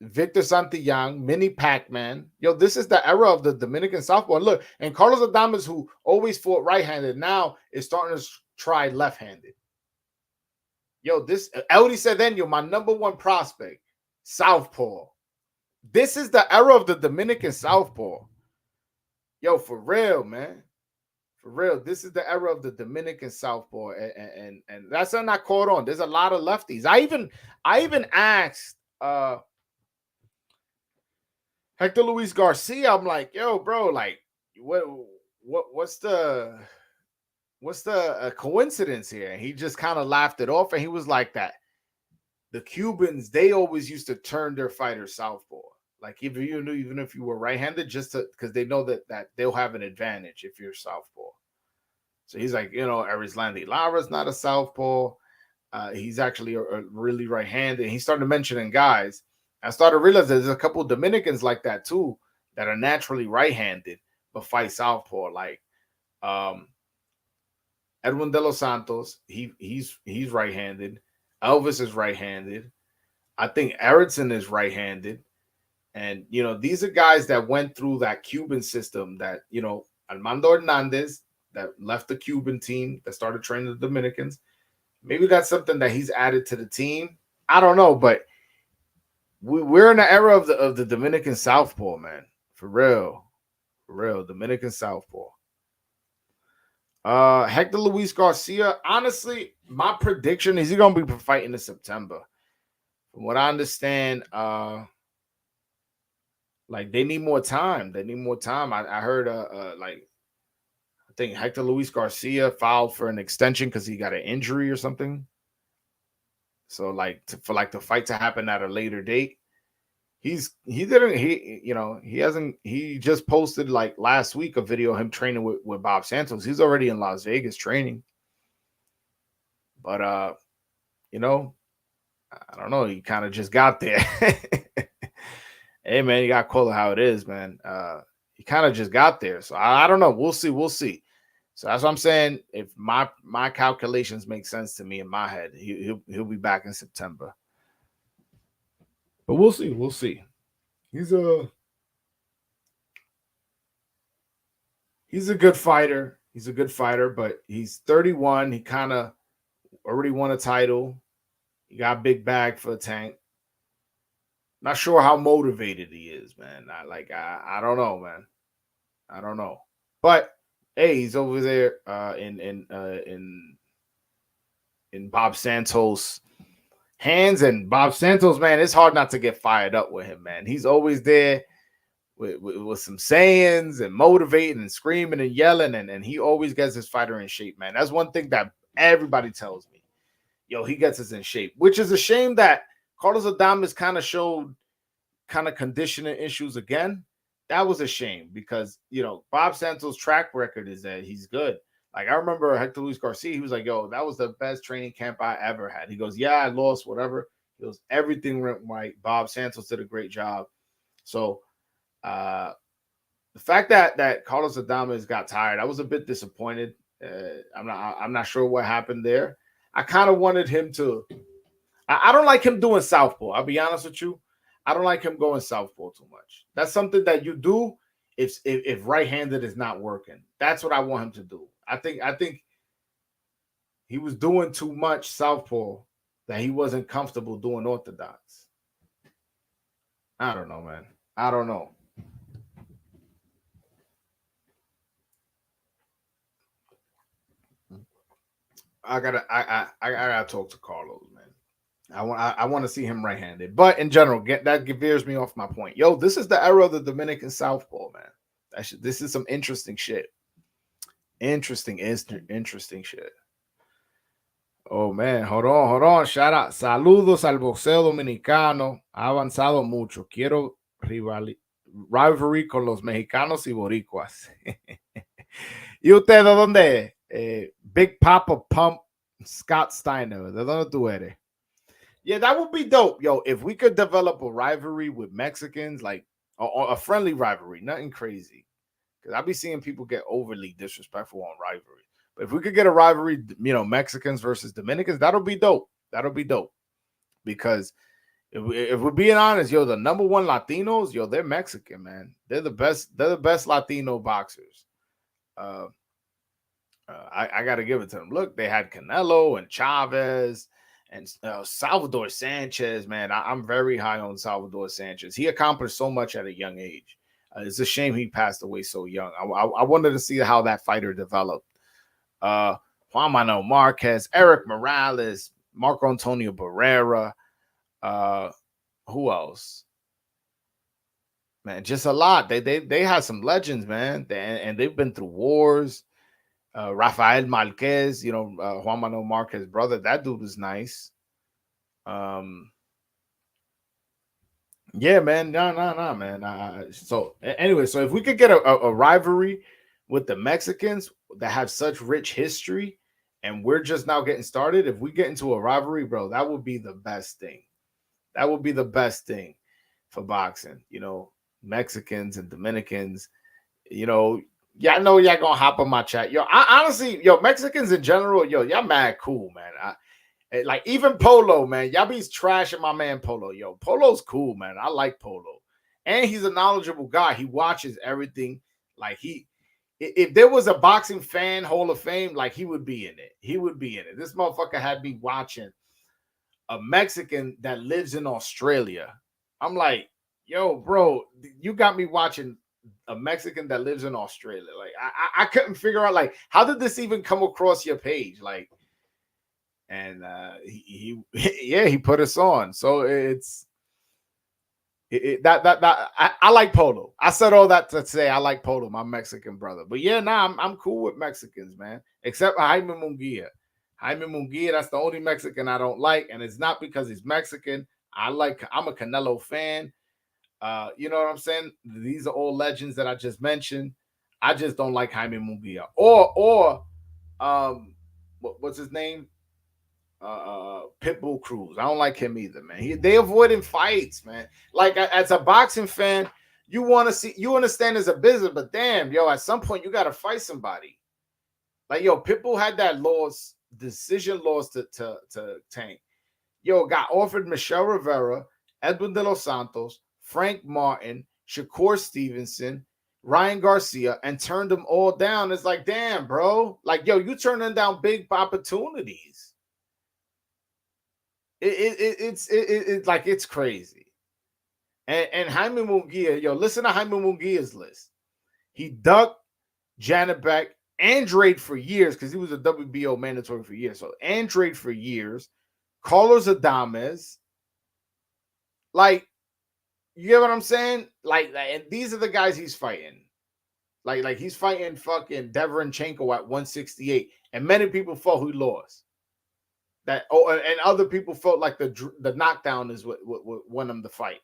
Victor Santillán, Mini Pac-Man. Yo, this is the era of the Dominican southpaw. Look, and Carlos Adames, who always fought right-handed, now is starting to try left-handed. Yo, this Eldy Cedeno, my number 1 prospect, southpaw. This is the era of the Dominican southpaw. Yo, for real, man. For real, this is the era of the Dominican southpaw, and that's something I caught on. There's a lot of lefties. I even asked Hector Luis Garcia. I'm like, yo, bro, like, what's the coincidence here? And he just kind of laughed it off, and he was like that. The Cubans, they always used to turn their fighters southpaw. Like, even if you were right-handed, just because they know that they'll have an advantage if you're southpaw. So he's like, Erislandy Lara's not a southpaw. He's actually a really right-handed. He started mentioning guys. I started realizing there's a couple of Dominicans like that too that are naturally right-handed but fight southpaw. Like um, Edwin De Los Santos, he's right-handed. Elvis is right-handed. I think Erickson is right-handed. And these are guys that went through that Cuban system that, Armando Hernandez that left the Cuban team that started training the Dominicans. Maybe that's something that he's added to the team. I don't know, but we're in the era of the Dominican Southpaw, man. For real. For real. Dominican Southpaw. Hector Luis Garcia. Honestly, my prediction is he's gonna be fighting in September. From what I understand, like they need more time. They need more time. I heard I think Hector Luis Garcia filed for an extension because he got an injury or something. So for the fight to happen at a later date. He just posted like last week a video of him training with Bob Santos. He's already in Las Vegas training. But I don't know. He kind of just got there. Hey man, you gotta call it how it is, man. He kind of just got there. So I don't know. We'll see. So that's what I'm saying. If my calculations make sense to me in my head, he'll be back in September. But we'll see. He's a good fighter. He's a good fighter, but he's 31. He kind of already won a title. He got a big bag for the tank. Not sure how motivated he is, man. I don't know, man. I don't know. But hey, he's over there in Bob Santos' hands, and Bob Santos, man, it's hard not to get fired up with him, man. He's always there with some sayings and motivating and screaming and yelling, and he always gets his fighter in shape, man. That's one thing that everybody tells me. Yo, he gets us in shape, which is a shame that Carlos Adames kind of showed conditioning issues again. That was a shame because, Bob Santos' track record is that he's good. Like, I remember Hector Luis Garcia, he was like, yo, that was the best training camp I ever had. He goes, yeah, I lost, whatever. He goes, everything went right. Bob Santos did a great job. So, the fact that Carlos Adames got tired, I was a bit disappointed. I'm not sure what happened there. I kind of wanted him to. I don't like him doing southpaw. I'll be honest with you. I don't like him going southpaw too much. That's something that you do if right-handed is not working. That's what I want him to do. I think he was doing too much southpaw that he wasn't comfortable doing orthodox. I don't know, man. I don't know. I gotta talk to Carlos, man. I want to see him right-handed, but in general, that veers me off my point. Yo, this is the era of the Dominican Southpaw, man. This is some interesting shit. Interesting shit. Oh man, hold on. Shout out, saludos al boxeo dominicano. Ha avanzado mucho. Quiero rivalry con los mexicanos y boricuas. ¿Y usted de dónde? Big Papa Pump Scott Steiner. ¿De dónde tú eres? Yeah, that would be dope. Yo, if we could develop a rivalry with Mexicans, like a friendly rivalry, nothing crazy. Because I'll be seeing people get overly disrespectful on rivalry. But if we could get a rivalry, Mexicans versus Dominicans, that'll be dope. That'll be dope. Because if we're being honest, yo, the number one Latinos, yo, they're Mexican, man. They're the best. They're the best Latino boxers. I got to give it to them. Look, they had Canelo and Chavez and Salvador Sanchez, man. I'm very high on Salvador Sanchez. He accomplished so much at a young age. It's a shame he passed away so young. I wanted to see how that fighter developed. Juan Manuel Marquez, Eric Morales, Marco Antonio Barrera. Who else? Man, just a lot. They had some legends, man. And they've been through wars. Rafael Marquez, Juan Manuel Marquez's brother. That dude was nice. Yeah, man. No, man. So anyway, so if we could get a rivalry with the Mexicans that have such rich history and we're just now getting started. If we get into a rivalry, bro, that would be the best thing. That would be the best thing for boxing. Mexicans and Dominicans. Yeah, I know y'all gonna hop on my chat. Honestly, Mexicans in general, y'all mad cool, man. Like even Polo, man. Y'all be trashing my man Polo. Polo's cool, man. I like Polo. And he's a knowledgeable guy. He watches everything. Like if there was a boxing fan Hall of Fame, like he would be in it. He would be in it. This motherfucker had me watching a Mexican that lives in Australia. I'm like, yo, bro, you got me watching a Mexican that lives in Australia. Like I couldn't figure out, like, how did this even come across your page? Like, and he put us on. So I like Polo. I said all that to say I like Polo, my Mexican brother. But yeah, I'm cool with Mexicans, man. Except Jaime Munguia. Jaime Munguia, that's the only Mexican I don't like, and it's not because he's Mexican. I'm a Canelo fan. You know what I'm saying? These are all legends that I just mentioned. I just don't like Jaime Munguia. Or what's his name? Pitbull Cruz. I don't like him either, man. They avoiding fights, man. Like as a boxing fan, you understand as a business, but damn, at some point you got to fight somebody. Like Pitbull had that decision loss to Tank. Got offered Michelle Rivera, Edwin De Los Santos, Frank Martin, Shakur Stevenson, Ryan Garcia, and turned them all down. It's like, damn, bro. Like, you turning down big opportunities. It's like, it's crazy. And Jaime Munguia, listen to Jaime Munguia's list. He ducked Janet Beck, Andrade for years because he was a WBO mandatory for years. So Andrade for years, Carlos Adames. Like, you get what I'm saying? Like, and these are the guys he's fighting. Like he's fighting fucking Deverenchenko at 168, and many people thought he lost. And other people felt like the knockdown is what won him the fight.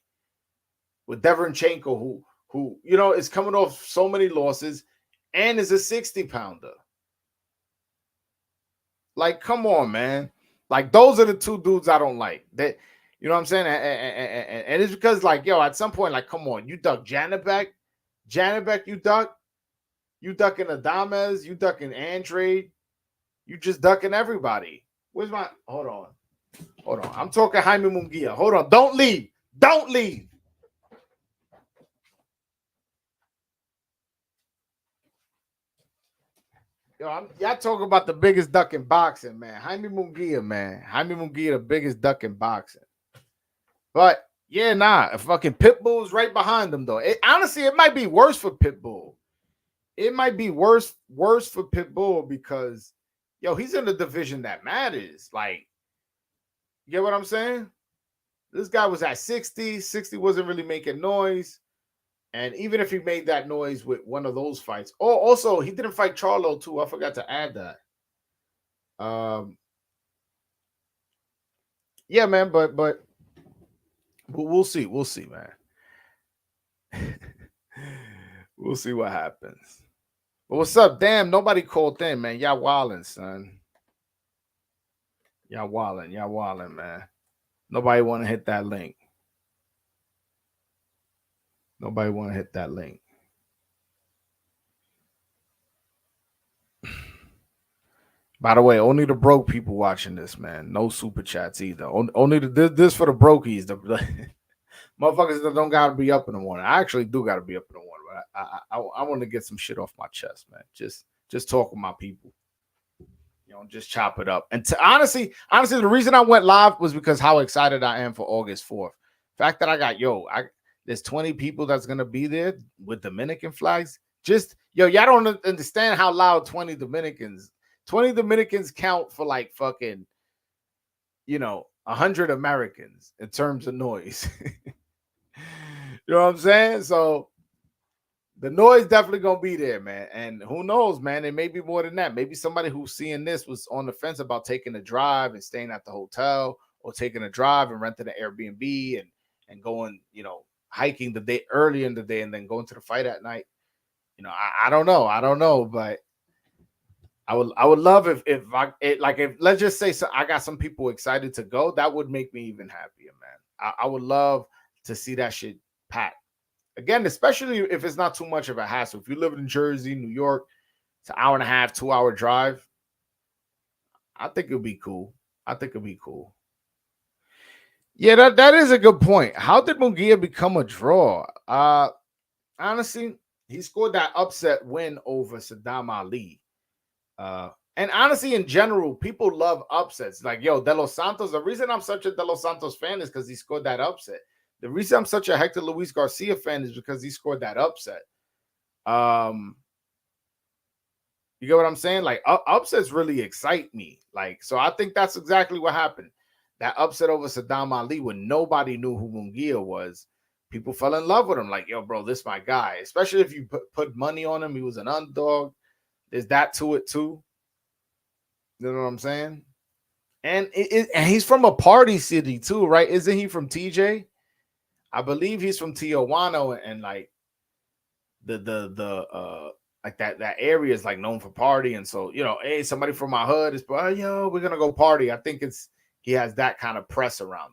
With Deverenchenko, who is coming off so many losses and is a 60-pounder. Like, come on, man. Like, those are the two dudes I don't like. That, you know what I'm saying? And it's because, like, at some point, like, come on, you duck Janet Beck, you ducking Adames, you ducking Andrade, you just ducking everybody. Where's my? Hold on. I'm talking Jaime Munguia. Hold on. Don't leave. Y'all talking about the biggest duck in boxing, man. Jaime Munguia, man. Jaime Munguia, the biggest duck in boxing. But yeah, fucking Pitbull's right behind him, though. Honestly, it might be worse for Pitbull. It might be worse for Pitbull because, he's in the division that matters. Like, you get what I'm saying? This guy was at 60. 60 wasn't really making noise. And even if he made that noise with one of those fights. Oh, also, he didn't fight Charlo, too. I forgot to add that. Yeah, man, but we'll see. We'll see, man. We'll see what happens. But what's up? Damn, nobody called in, man. Y'all wildin', son. Y'all wildin', man. Nobody want to hit that link. By the way, only the broke people watching this, man. No super chats either. Only this for the brokies. The motherfuckers that don't gotta be up in the morning. I actually do gotta be up in the morning, but I want to get some shit off my chest, man. Just talk with my people. Just chop it up. And honestly, the reason I went live was because how excited I am for August 4th. The fact that I got there's 20 people that's gonna be there with Dominican flags. Y'all don't understand how loud 20 Dominicans count for like fucking 100 Americans in terms of noise. You know what I'm saying? So the noise definitely gonna be there, man. And who knows, man? It may be more than that. Maybe somebody who's seeing this was on the fence about taking a drive and staying at the hotel, or taking a drive and renting an Airbnb and going, hiking the day early in the day and then going to the fight at night. I don't know, but I would love if let's just say so I got some people excited to go. That would make me even happier, man. I would love to see that shit packed again, especially if it's not too much of a hassle. If you live in Jersey, New York, it's an hour and a half, 2 hour drive. I think it'll be cool. I think it'll be cool. Yeah, that is a good point. How did Munguia become a draw? Honestly, he scored that upset win over Saddam Ali. And honestly, in general, people love upsets. Like, yo, De Los Santos, the reason I'm such a De Los Santos fan is because he scored that upset. The reason I'm such a Hector Luis Garcia fan is because he scored that upset. You get what I'm saying? Like, upsets really excite me. Like, so I think that's exactly what happened. That upset over Saddam Ali when nobody knew who Munguia was. People fell in love with him. Like, yo, bro, this my guy. Especially if you put money on him. He was an underdog. There's that to it, too. You know what I'm saying? And he's from a party city, too, right? Isn't he from TJ? I believe he's from Tijuana, and like like that area is like known for party, and so hey, somebody from my hood is, yo, we're gonna go party. I think he has that kind of press around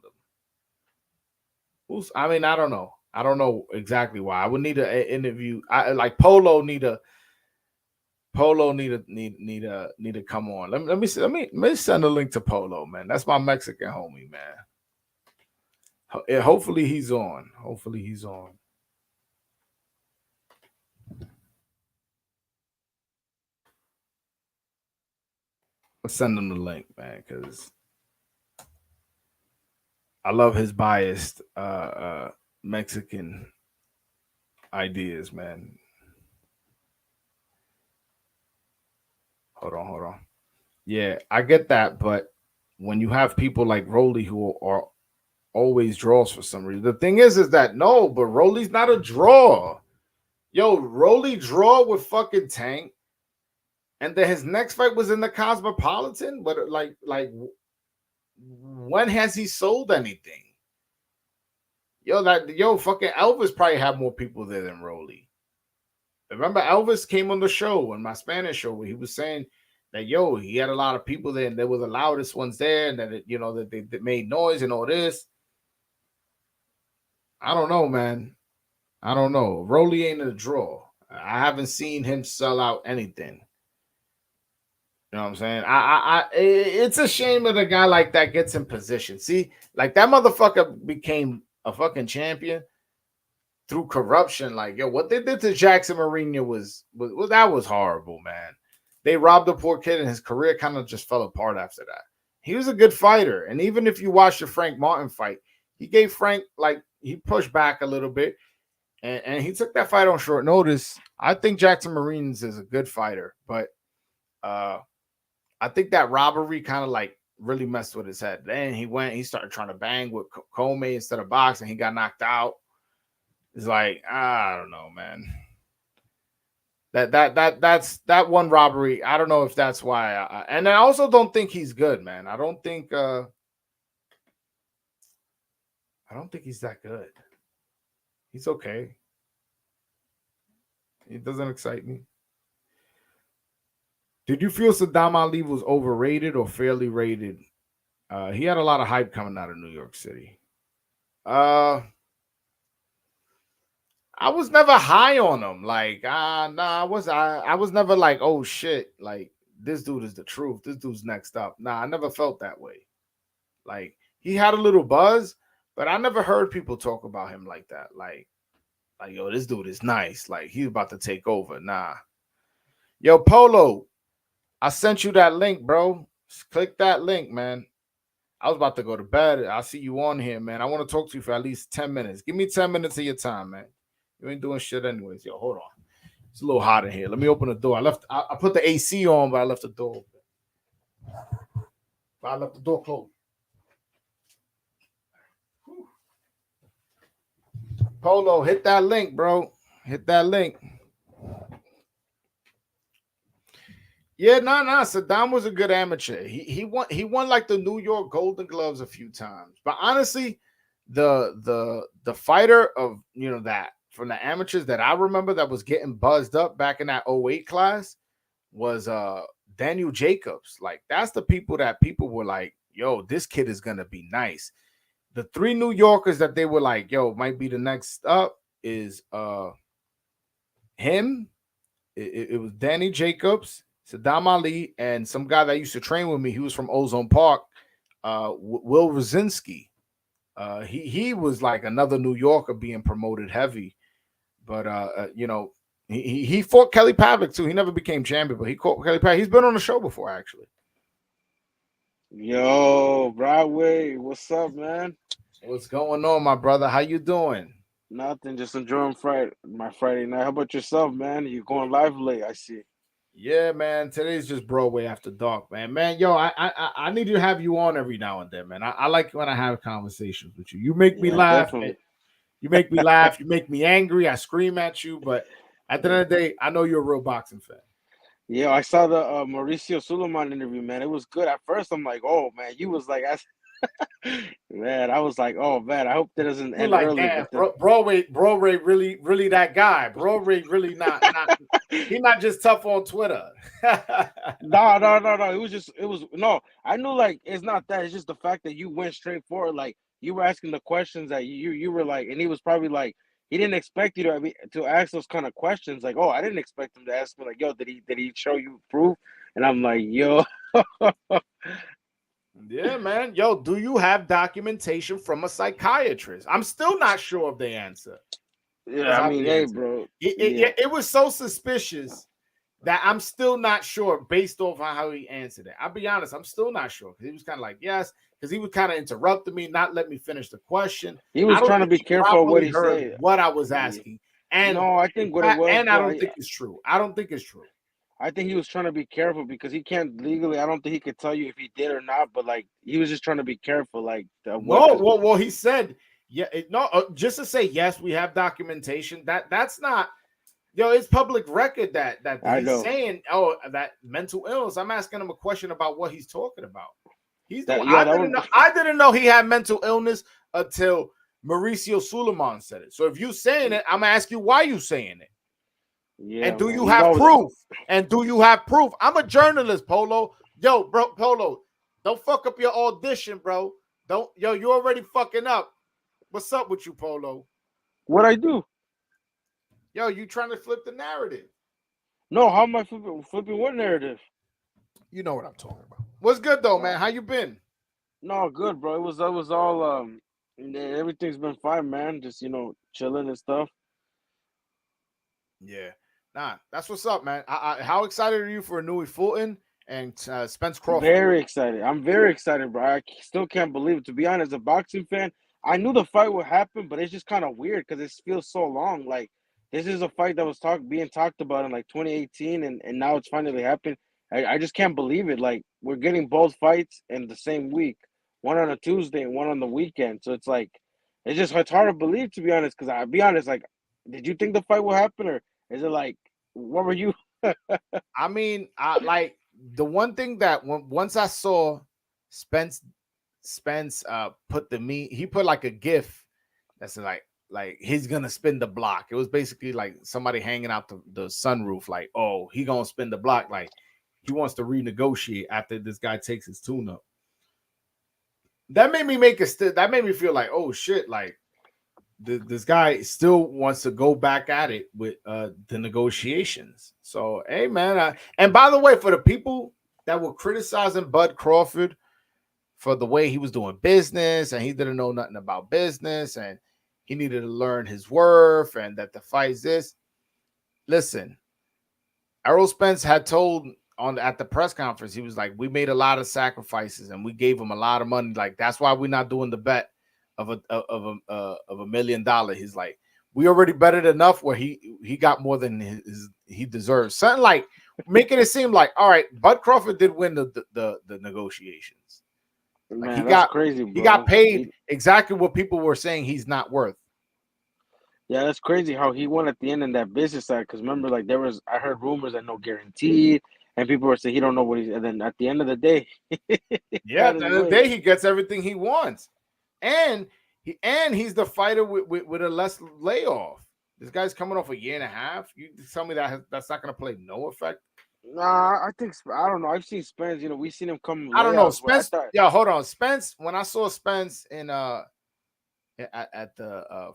him. I mean, I don't know exactly why. I would need an interview. I like Polo need to come on. Let me send a link to Polo, man. That's my Mexican homie, man. Hopefully he's on. Let's send him the link, man, because I love his biased Mexican ideas, man. Hold on. Yeah, I get that, but when you have people like Rolly who are always draws for some reason, the thing is that no, but Rolly's not a draw. Yo, Rolly draw with fucking Tank, and then his next fight was in the Cosmopolitan. But like, when has he sold anything? Yo, fucking Elvis probably had more people there than Rolly. Remember, Elvis came on the show, on my Spanish show, where he was saying that, yo, he had a lot of people there, and they were the loudest ones there, and that that they made noise and all this. I don't know, man. I don't know. Rolly ain't a draw. I haven't seen him sell out anything. You know what I'm saying? It's a shame that a guy like that gets in position. See, like that motherfucker became a fucking champion through corruption. Like, yo, what they did to Jackson Mourinho was that was horrible, man. They robbed the poor kid, and his career kind of just fell apart after that. He was a good fighter, and even if you watch the Frank Martin fight, he gave Frank, like, he pushed back a little bit, and he took that fight on short notice. I think Jackson Marines is a good fighter, but I think that robbery kind of like really messed with his head. Then he started trying to bang with Comey instead of boxing. He got knocked out. It's like, I don't know, man. That's that one robbery. I don't know if that's why. And I also don't think he's good, man. I don't think he's that good. He's okay. It doesn't excite me. Did you feel Saddam Ali was overrated or fairly rated? He had a lot of hype coming out of New York City. I was never high on him. Like, I was never like, oh shit, like this dude is the truth. This dude's next up. Nah, I never felt that way. Like, he had a little buzz, but I never heard people talk about him like that. Like, yo, this dude is nice. Like, he's about to take over. Nah. Yo, Polo, I sent you that link, bro. Just click that link, man. I was about to go to bed. I'll see you on here, man. I want to talk to you for at least 10 minutes. Give me 10 minutes of your time, man. You ain't doing shit anyways. Yo, hold on. It's a little hot in here. Let me open the door. I put the AC on, but I left the door open. I left the door closed. Whew. Polo, hit that link, bro. Hit that link. Yeah, nah. Saddam was a good amateur. He won like the New York Golden Gloves a few times. But honestly, the fighter of that from the amateurs that I remember that was getting buzzed up back in that 08 class was Daniel Jacobs. Like that's the people that people were like, yo, this kid is gonna be nice. The 3 New Yorkers that they were like, yo, might be the next up is him. It was Danny Jacobs, Saddam Ali, and some guy that used to train with me. He was from Ozone Park, Will Rosinski. He was like another New Yorker being promoted heavy, but he fought Kelly Pavlik too. He never became champion, but he fought Kelly Pavlik. He's been on the show before actually. Yo, Broadway, what's up, man? What's going on, my brother? How you doing? Nothing, just enjoying my Friday night. How about yourself, man? You going live late, I see. Yeah, man. Today's just Broadway after dark, man. Man, yo, I need to have you on every now and then, man. I like when I have conversations with you. You make me Yeah, laugh. definitely. You make me laugh. You make me angry. I scream at you, but at the end of the day, I know you're a real boxing fan. Yeah, I saw the Mauricio Suleiman interview, man. It was good. At first, I'm like, oh man, you was like, man, I was like, oh man, I hope that doesn't You're end like, early. damn, But then, Broadway, really that guy. Broadway really not. He's not just tough on Twitter. no. No. I knew like it's not that. It's just the fact that you went straight forward. Like you were asking the questions that you were like, and he was probably like, he didn't expect you to ask those kind of questions. Like, oh, I didn't expect him to ask me like, yo, did he show you proof? And I'm like, yo, Yeah, man. Yo, do you have documentation from a psychiatrist? I'm still not sure of the answer. yeah. Does I have mean, the hey, answer. bro, It, yeah. it, it was so suspicious that I'm still not sure based off on how he answered it. I'll be honest, I'm still not sure because he was kind of like, yes, because he was kind of interrupting me, not let me finish the question. He I was don't trying to think be he careful of what properly he heard said. what I was Yeah. asking. And No, I think what it was, and I bro. don't think it's true. I don't think it's true. I think he was trying to be careful because he can't legally. I don't think he could tell you if he did or not. But like, he was just trying to be careful, like what? No, Because well, he said, yeah, no, just to say yes, we have documentation. That's not, yo, it's public record that I he's know saying, oh, that mental illness. I'm asking him a question about what he's talking about. He's the that. one. Yeah, that was. I didn't know he had mental illness until Mauricio Suleiman said it. So if you saying it, I'm gonna ask you why you saying it. Yeah, And do man. you He's have always. proof? And do you have proof? I'm a journalist, Polo. Yo, bro, Polo, don't fuck up your audition, bro. Don't, yo, you already fucking up. What's up with you, Polo? What I do? Yo, you trying to flip the narrative. No, how am I flipping what narrative? You know what I'm talking about. What's good though, No, man? How you been? no, good, bro. It was all yeah, everything's been fine, man. Just chilling and stuff. Yeah. Nah, that's what's up, man. How excited are you for Nui Fulton and Spence Crawford? Very excited. I'm very excited, bro. Still can't believe it. To be honest, as a boxing fan, I knew the fight would happen, but it's just kind of weird because it feels so long. Like this is a fight that was being talked about in like 2018, and now it's finally happened. I just can't believe it. Like we're getting both fights in the same week, one on a Tuesday and one on the weekend. So it's hard to believe, to be honest. Because I'll be honest, like, did you think the fight will happen, or is it like what were you? I mean, I like the one thing that once I saw Spence put he put like a gif that's like he's gonna spin the block. It was basically like somebody hanging out the sunroof, like, oh, he gonna spin the block, like he wants to renegotiate after this guy takes his tune up. That made me that made me feel like, oh shit, like this guy still wants to go back at it with the negotiations. So, hey, man. And by the way, for the people that were criticizing Bud Crawford for the way he was doing business and he didn't know nothing about business and he needed to learn his worth and that the fight's this, listen, Errol Spence had told at the press conference, he was like, we made a lot of sacrifices and we gave him a lot of money. Like, that's why we're not doing the bet of $1 million. He's like, we already betted enough where he got more than he deserves. Something like making it seem like, all right, Bud Crawford did win the negotiations. Like Man, that's crazy, he got bro. paid exactly what people were saying he's not worth. Yeah, that's crazy how he won at the end in that business side. Because remember, like I heard rumors that no guaranteed, and people were saying he don't know what he's. And then at the end of the day, he Yeah, got at the his end of the way. day, he gets everything he wants, and he's the fighter with a less layoff. This guy's coming off a year and a half. You tell me that's not going to play no effect? Nah, I think I don't know. I've seen Spence. You know, we seen him come I don't know. layouts. But I Spence, thought, yeah, hold on. Spence, when I saw Spence in at the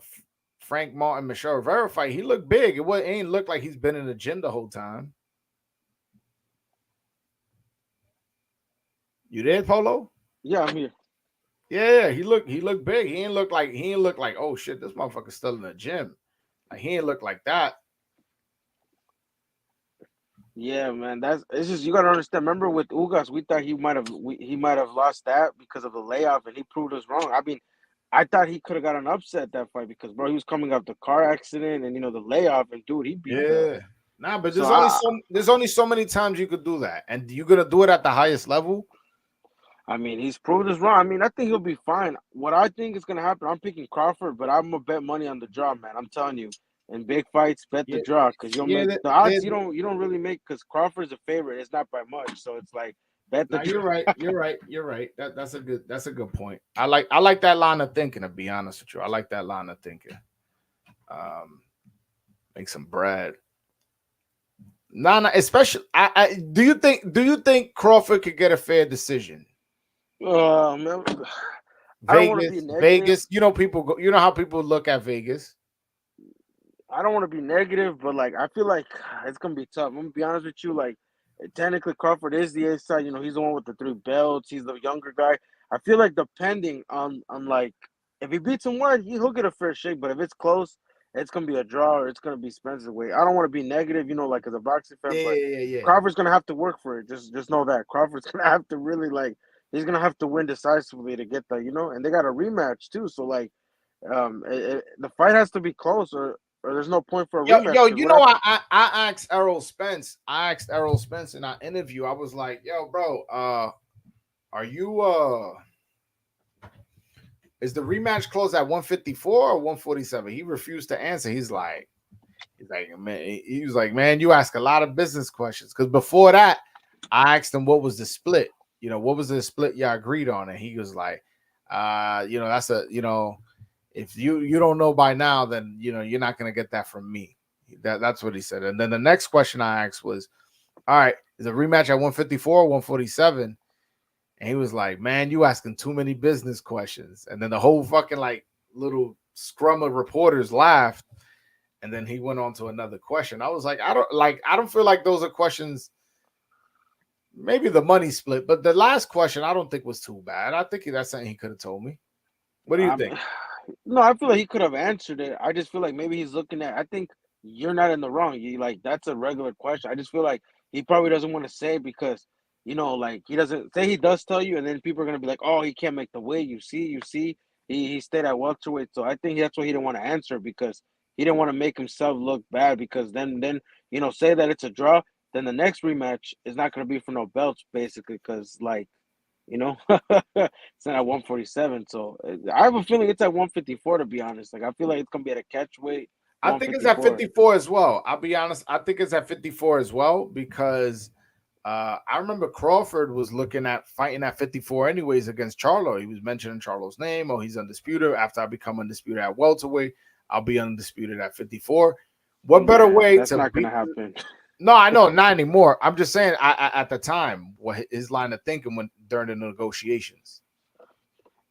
Frank Martin Michelle Rivera fight, he looked big. It ain't look like he's been in the gym the whole time. You did, Polo? yeah, I'm here. Yeah, he looked big. He ain't look like, oh shit, this motherfucker's still in the gym. Like he ain't look like that. Yeah, man. It's just you gotta understand. Remember with Ugas, we thought he might have lost that because of the layoff, and he proved us wrong. I mean, I thought he could have got an upset that fight because bro, he was coming off the car accident and the layoff, and dude, he beat the. Yeah. Nah, but So I, there's only so many times you could do that. And you're gonna do it at the highest level. I mean, he's proved us wrong. I mean, I think he'll be fine. What I think is gonna happen, I'm picking Crawford, but I'm gonna bet money on the draw, man. I'm telling you, in big fights, bet the Yeah, draw because you'll yeah, make the odds. You don't really make because Crawford's a favorite. It's not by much, so it's like bet the no, draw. you're right. You're right. That's a good point. I like that line of thinking, to be honest with you. I like that line of thinking. Um, make some bread. Nah, especially do you think Crawford could get a fair decision? Man, I don't want to be negative. Vegas. You know how people look at Vegas. I don't want to be negative, but like I feel like it's gonna be tough. I'm gonna be honest with you. Like technically, Crawford is the A side. He's the one with the 3 belts. He's the younger guy. I feel like depending on like if he beats him wide, he'll get a fair shake. But if it's close, it's gonna be a draw or it's gonna be Spence's way. I don't want to be negative, like as a boxing fan, but Yeah. Crawford's gonna have to work for it. Just know that Crawford's gonna have to really like he's gonna have to win decisively to get that. And they got a rematch too. So like the fight has to be close or there's no point for a rematch. Yo, Because what I I asked Errol Spence. I asked Errol Spence in our interview. I was like, yo, bro, are you is the rematch closed at 154 or 147? He refused to answer. He's like, man, you ask a lot of business questions. Because before that, I asked him what was the split. What was the split y'all agreed on? And he was like, that's if you don't know by now, then you're not gonna get that from me. That's what he said. And then the next question I asked was, all right, is a rematch at 154 or 147? And he was like, man, you asking too many business questions. And then the whole fucking like little scrum of reporters laughed. And then he went on to another question. I was like, I don't feel like those are questions. Maybe the money split, but the last question I don't think was too bad. I think that's something he could have told me. What do you think? No, I feel like he could have answered it. I just feel like maybe he's looking at. I think you're not in the wrong. You like that's a regular question. I just feel like he probably doesn't want to say because like he doesn't say he does tell you, and then people are gonna be like, oh, he can't make the weight. You see, he stayed at welterweight. So I think that's why he didn't want to answer because he didn't want to make himself look bad because then say that it's a draw. Then the next rematch is not gonna be for no belts basically because like. It's not at 147. So I have a feeling it's at 154 to be honest. Like I feel like it's gonna be at a catch weight. I think it's at 54 as well. I'll be honest. I think it's at 54 as well because I remember Crawford was looking at fighting at 54 anyways against Charlo. He was mentioning Charlo's name. Oh, he's undisputed. After I become undisputed at welterweight, I'll be undisputed at 54. What better way that's to not gonna happen. No, I know, not anymore. I'm just saying at the time, what his line of thinking when during the negotiations.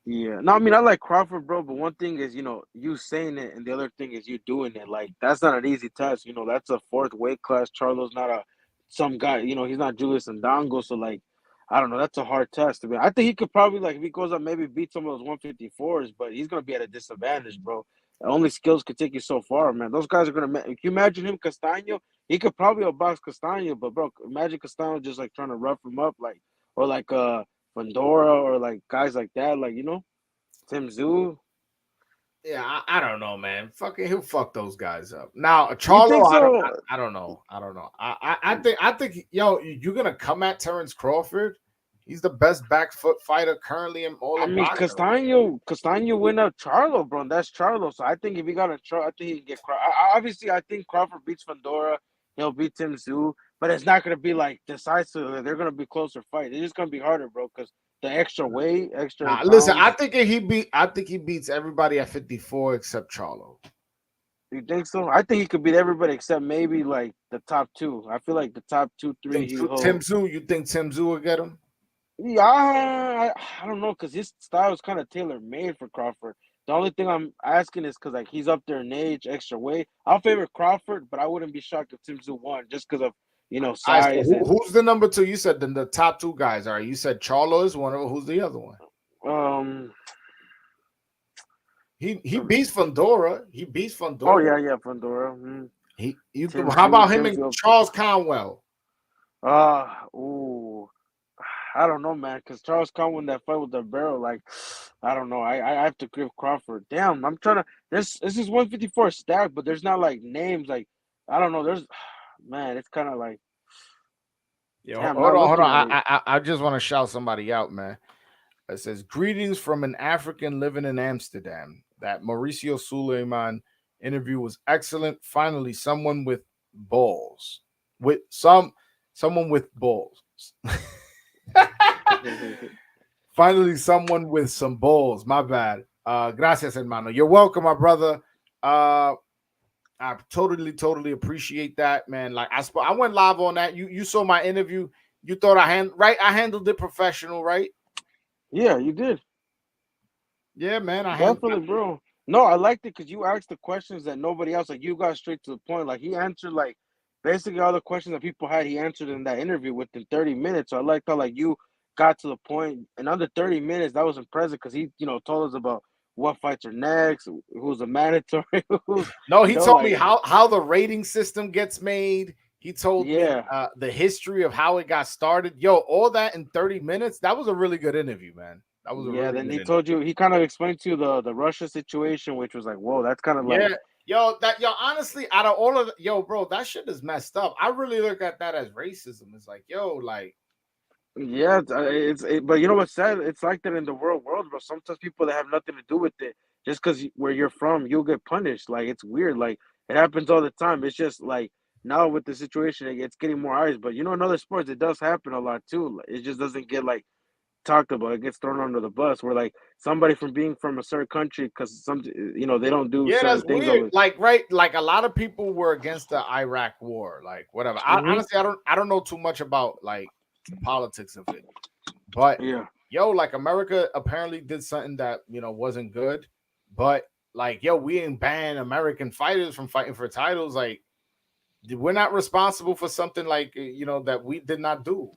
Yeah. No, I mean I like Crawford, bro, but one thing is, you saying it and the other thing is you doing it. Like that's not an easy test. That's a fourth weight class. Charlo's not some guy, he's not Julius Ndongo, so like I don't know, that's a hard test to be. I think he could probably like if he goes up maybe beat some of those 154s, but he's gonna be at a disadvantage, bro. Only skills could take you so far, man. Those guys are gonna. Can you imagine him, Castaño? He could probably outbox Castaño, but bro, imagine Castaño just like trying to rough him up, like or like Fundora or like guys like that, like Tim Zoo. Yeah, I don't know, man. Fucking, he'll fuck those guys up. Now, You think Charlo, so? I don't know. I think, yo, you're gonna come at Terrence Crawford. He's the best back foot fighter currently in all I of mean, boxing. Castaño win up Charlo, bro. And that's Charlo. So I think if he got a Charlo, I think he can get Crawford. Obviously, I think Crawford beats Fundora. He'll beat Tim Zoo, but it's not gonna be like decisive. They're gonna be closer fight. It's just gonna be harder, bro, because the extra weight, extra Nah, 8 listen, pounds. I think he beats everybody at 54 except Charlo. You think so? I think he could beat everybody except maybe like the top two. I feel like the top two, three, Tim he'll. Tszyu, you think Tim Tszyu will get him? Yeah, I don't know because his style is kind of tailor made for Crawford. The only thing I'm asking is because like he's up there in age, extra weight. I'll favor Crawford, but I wouldn't be shocked if Tim Tszyu won just because of All right, so size and who's the number two? You said the top two guys. All right, you said Charlo is one of them. Who's the other one? um. He beats Fundora. He beats Oh Fundora. yeah, Pandora. How about him Tim and Tszyu. Charles Conwell? Ooh. I don't know, man, because Charles Conwell in that fight with the barrel, like, I don't know. I have to give Crawford. Damn, I'm trying to. This is 154 stack, but there's not like names. Like, I don't know. There's, man, it's kind of like, Yeah, damn, hold not on, hold looking at on. it. I just want to shout somebody out, man. It says greetings from an African living in Amsterdam. That Mauricio Suleiman interview was excellent. Finally, someone with balls. With someone with balls. Finally, someone with some balls. My bad. Gracias, hermano. You're welcome, my brother. I totally appreciate that, man. Like I went live on that. You saw my interview. You thought I handled it professional, right? Yeah, you did. Yeah, man. I handled Definitely, bro. No, I liked it because you asked the questions that nobody else, like, you got straight to the point. Like, he answered, like, basically all the questions that people had, he answered in that interview within 30 minutes. So I liked how, like, you got to the point. And under 30 minutes, that was impressive because he, told us about what fights are next, who's a mandatory, who's, No, he told me like, how the rating system gets made. He told me yeah. the history of how it got started. Yo, all that in 30 minutes. That was a really good interview, man. That was a Yeah, really then good he interview. told you, he kind of explained to you the Russia situation, which was like, whoa, that's kind of Yeah. like, Honestly, out of all of bro, that shit is messed up. I really look at that as racism. It's like, like, yeah, but you know what's sad? It's like that in the world, bro. Sometimes people that have nothing to do with it, just because where you're from, you'll get punished. Like, it's weird. Like, it happens all the time. It's just like now with the situation, it's getting more eyes. But in other sports, it does happen a lot too. Like, it just doesn't get like talked about. It gets thrown under the bus. Where like somebody from being from a certain country, because they don't do yeah, certain that's things weird. over. Like, right, like a lot of people were against the Iraq war, like whatever. Hmm. Honestly, I don't know too much about like the politics of it, but Yeah. like America apparently did something that wasn't good, but like we didn't ban American fighters from fighting for titles. Like, we're not responsible for something like that we did not do.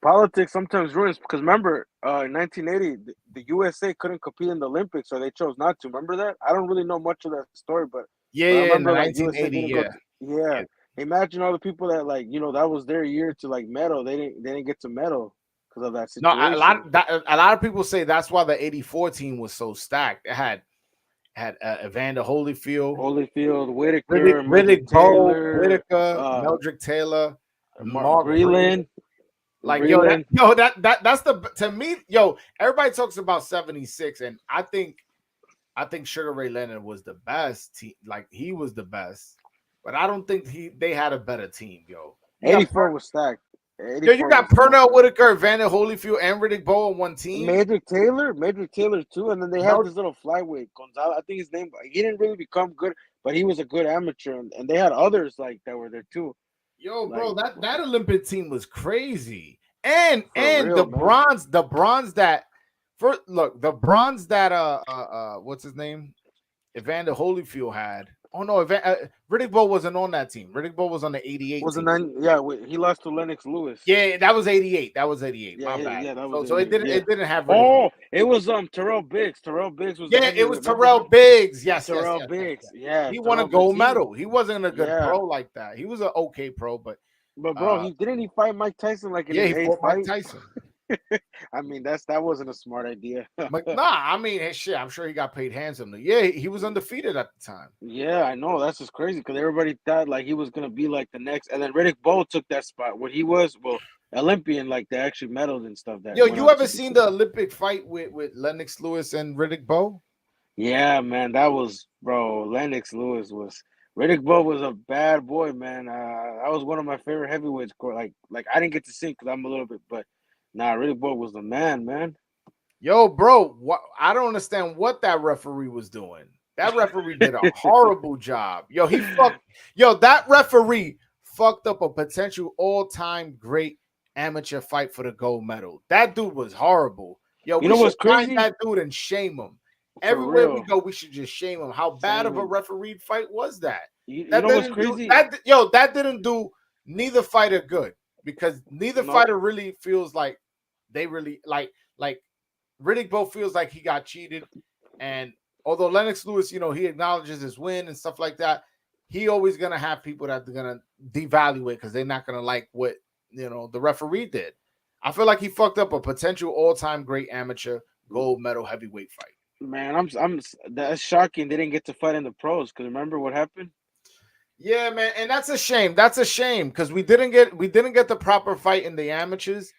Politics sometimes ruins because remember, in 1980, the USA couldn't compete in the Olympics, so they chose not to. Remember that? I don't really know much of that story, Yeah, but I yeah, in the remember like USA 1980, didn't go. yeah. Yeah, Yeah. imagine all the people that like that was their year to like medal. They didn't get to medal because of that No, situation. a lot of people say that's why the '84 team was so stacked. It had Evander Holyfield, Holyfield, Whitaker, Meldrick Riddick Bowe, Taylor, Whitaker, Meldrick Taylor, Mark Mark Breland. Breland, Like, Breland. that's the, to me, everybody talks about 76, and I think Sugar Ray Leonard was the best team. Like, he was the best, but I don't think they had a better team, You got 84 was stacked. you 84 got was stacked. Pernell Whitaker, Evander Holyfield, and Riddick Bowe on one team. Major Taylor too, and then they had this little flyweight Gonzalez. I think his name. He didn't really become good, but he was a good amateur, and they had others like that were there too. Bro, Like that Olympic team was crazy. And for the real, man. bronze that first look, the bronze that what's his name? Evander Holyfield had. Oh no, Riddick Bowe wasn't on that team. Riddick Bowe was on the 88 Was a team. nine? Yeah, he lost to Lennox Lewis. Yeah, that was 88. That was 88. Yeah, My bad. yeah, that was So it 88. didn't Yeah. have Riddick Bowe. Oh, it was Terrell Biggs. Terrell Biggs was the Yeah, it was heavyweight. Remember Terrell him? Biggs. Yes, yes, Terrell yes, yes, Biggs. yes. Yeah, He won a Terrell Biggs. gold medal. He wasn't a good Yeah, pro like that. He was an okay pro, but but bro, he didn't he fight Mike Tyson like in yeah, his he eighth fought Mike fight? Tyson. I mean, that wasn't a smart idea. Nah, I mean, hey, shit, I'm sure he got paid handsomely. Yeah, he was undefeated at the time. Yeah, I know. That's just crazy because everybody thought like he was gonna be like the next, and then Riddick Bowe took that spot when he was Olympian, like they actually medaled and stuff. That Yo, went you on ever to be seen cool. the Olympic fight with Lennox Lewis and Riddick Bowe? Yeah, man, that was bro. Lennox Lewis was Riddick Bowe was a bad boy, man. That was one of my favorite heavyweights. Like I didn't get to see because I'm a little bit, but nah, Riddick Bowe was the man, man. Yo, bro, I don't understand what that referee was doing. That referee did a horrible job. That referee fucked up a potential all-time great amateur fight for the gold medal. That dude was horrible. Yo, You we know should what's find crazy? that dude and shame him. For Everywhere we real. go, we should just shame him. How bad Shame of a him. refereed fight was that? You That know what's didn't do crazy? that. Yo, that didn't do neither fighter good because neither No. fighter really feels like they really like Riddick both feels like he got cheated, and although Lennox Lewis, he acknowledges his win and stuff like that, he always gonna have people that are gonna devalue it because they're not gonna like what the referee did. I feel like he fucked up a potential all-time great amateur gold medal heavyweight fight. Man, that's shocking. They didn't get to fight in the pros because remember what happened? Yeah, man, and that's a shame. That's a shame because we didn't get the proper fight in the amateurs,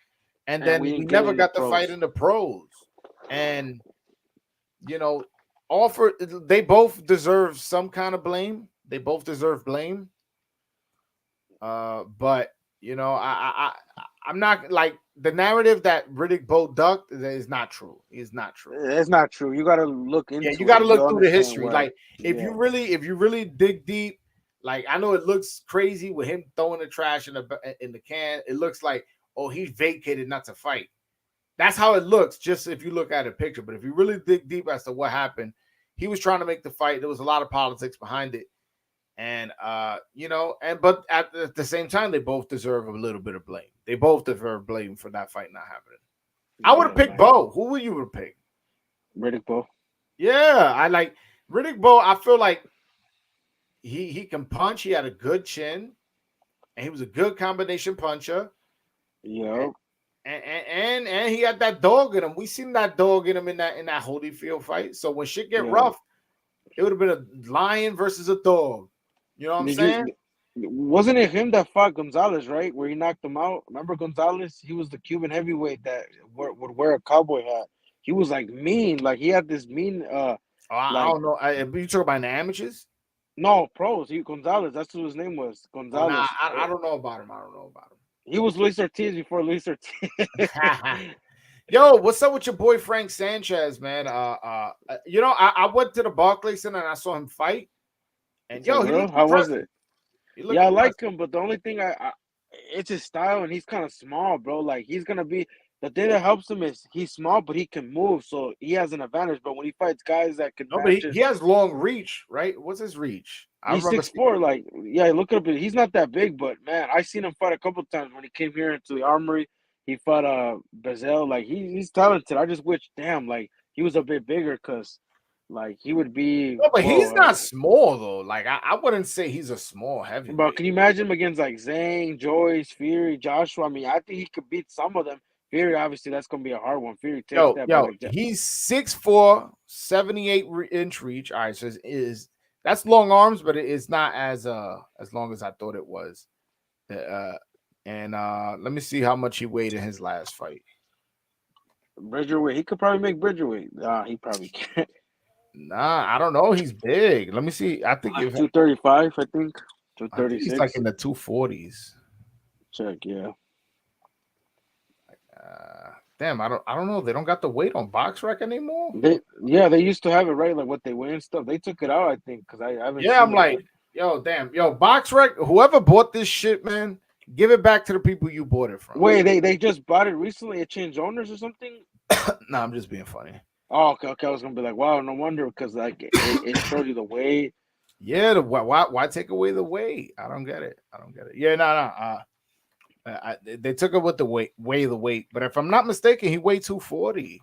and And then we we didn't get it never in the got the fight pros. in the pros. And they both deserve some kind of blame. They both deserve blame. But I'm not like the narrative that Riddick Bowe ducked is not true. It's not true. It's not true. You got to look into Yeah, you got to it. look You'll through the understand history. why. Like if Yeah. you really dig deep, like I know it looks crazy with him throwing the trash in the can. It looks like he vacated not to fight. That's how it looks, just if you look at a picture. But if you really dig deep as to what happened, he was trying to make the fight. There was a lot of politics behind it. And but at the same time, they both deserve a little bit of blame. They both deserve blame for that fight not happening. I would have picked Bo. Who would you have picked? Riddick Bowe. Yeah, I like Riddick Bowe. I feel like he can punch. He had a good chin, and he was a good combination puncher. Yeah. And he had that dog in him. We seen that dog in him in that Holyfield fight. So when shit get rough, it would have been a lion versus a dog. You know what I'm saying? Wasn't it him that fought Gonzalez, right? Where he knocked him out? Remember Gonzalez? He was the Cuban heavyweight that would wear a cowboy hat. He was like mean. Like he had this mean I like don't know. You talk about the amateurs? no pros. Gonzalez, that's what his name was. Oh, nah, Gonzalez. I don't know about him. I don't know about him. He was Luis Ortiz before Luis Ortiz. Yo, what's up with your boy Frank Sanchez, man? I went to the Barclays Center and I saw him fight. And For he real? looked How was impressive. it? Yeah, I like him, but the only thing it's his style, and he's kind of small, bro. Like he's gonna be the thing that helps him is he's small, but he can move, so he has an advantage. But when he fights guys that can No, but match he has long reach, right? What's his reach? I he's remember 6'4". Like yeah, look up. He's not that big, but man, I seen him fight a couple times when he came here into the Armory. He fought Bazell. Like he's talented. I just wish, damn, like he was a bit bigger, cause like he would be. No, but he's Whoa, not small though. Like I wouldn't say he's a small Bro, heavyweight. can you imagine him against like Zane, Joyce, Fury, Joshua? I mean, I think he could beat some of them. Fury, obviously, that's gonna be a hard one. Fury takes that, but like, He's 6'4", 78-inch reach. All right, so that's long arms, but it's not as long as I thought it was. Let me see how much he weighed in his last fight. Bridgerweight, he could probably make Bridgerweight. He probably can't. Nah, I don't know. He's big. Let me see. I think 235, I think. I think he's 236. like in the 240s. Check, yeah. Damn, I don't know. They don't got the weight on BoxRec anymore. They used to have it right, like what they weigh and stuff. They took it out, I think, because I haven't. Yeah, I'm like, yo, damn, yo, BoxRec. Whoever bought this shit, man, give it back to the people you bought it from. Wait, they just bought it recently. It changed owners or something. No, I'm just being funny. Oh, okay. I was gonna be like, wow, no wonder, because like it showed you the weight. Yeah, why take away the weight? I don't get it. Yeah, no. They took it with the weigh the weight, but if I'm not mistaken, he weighed 240.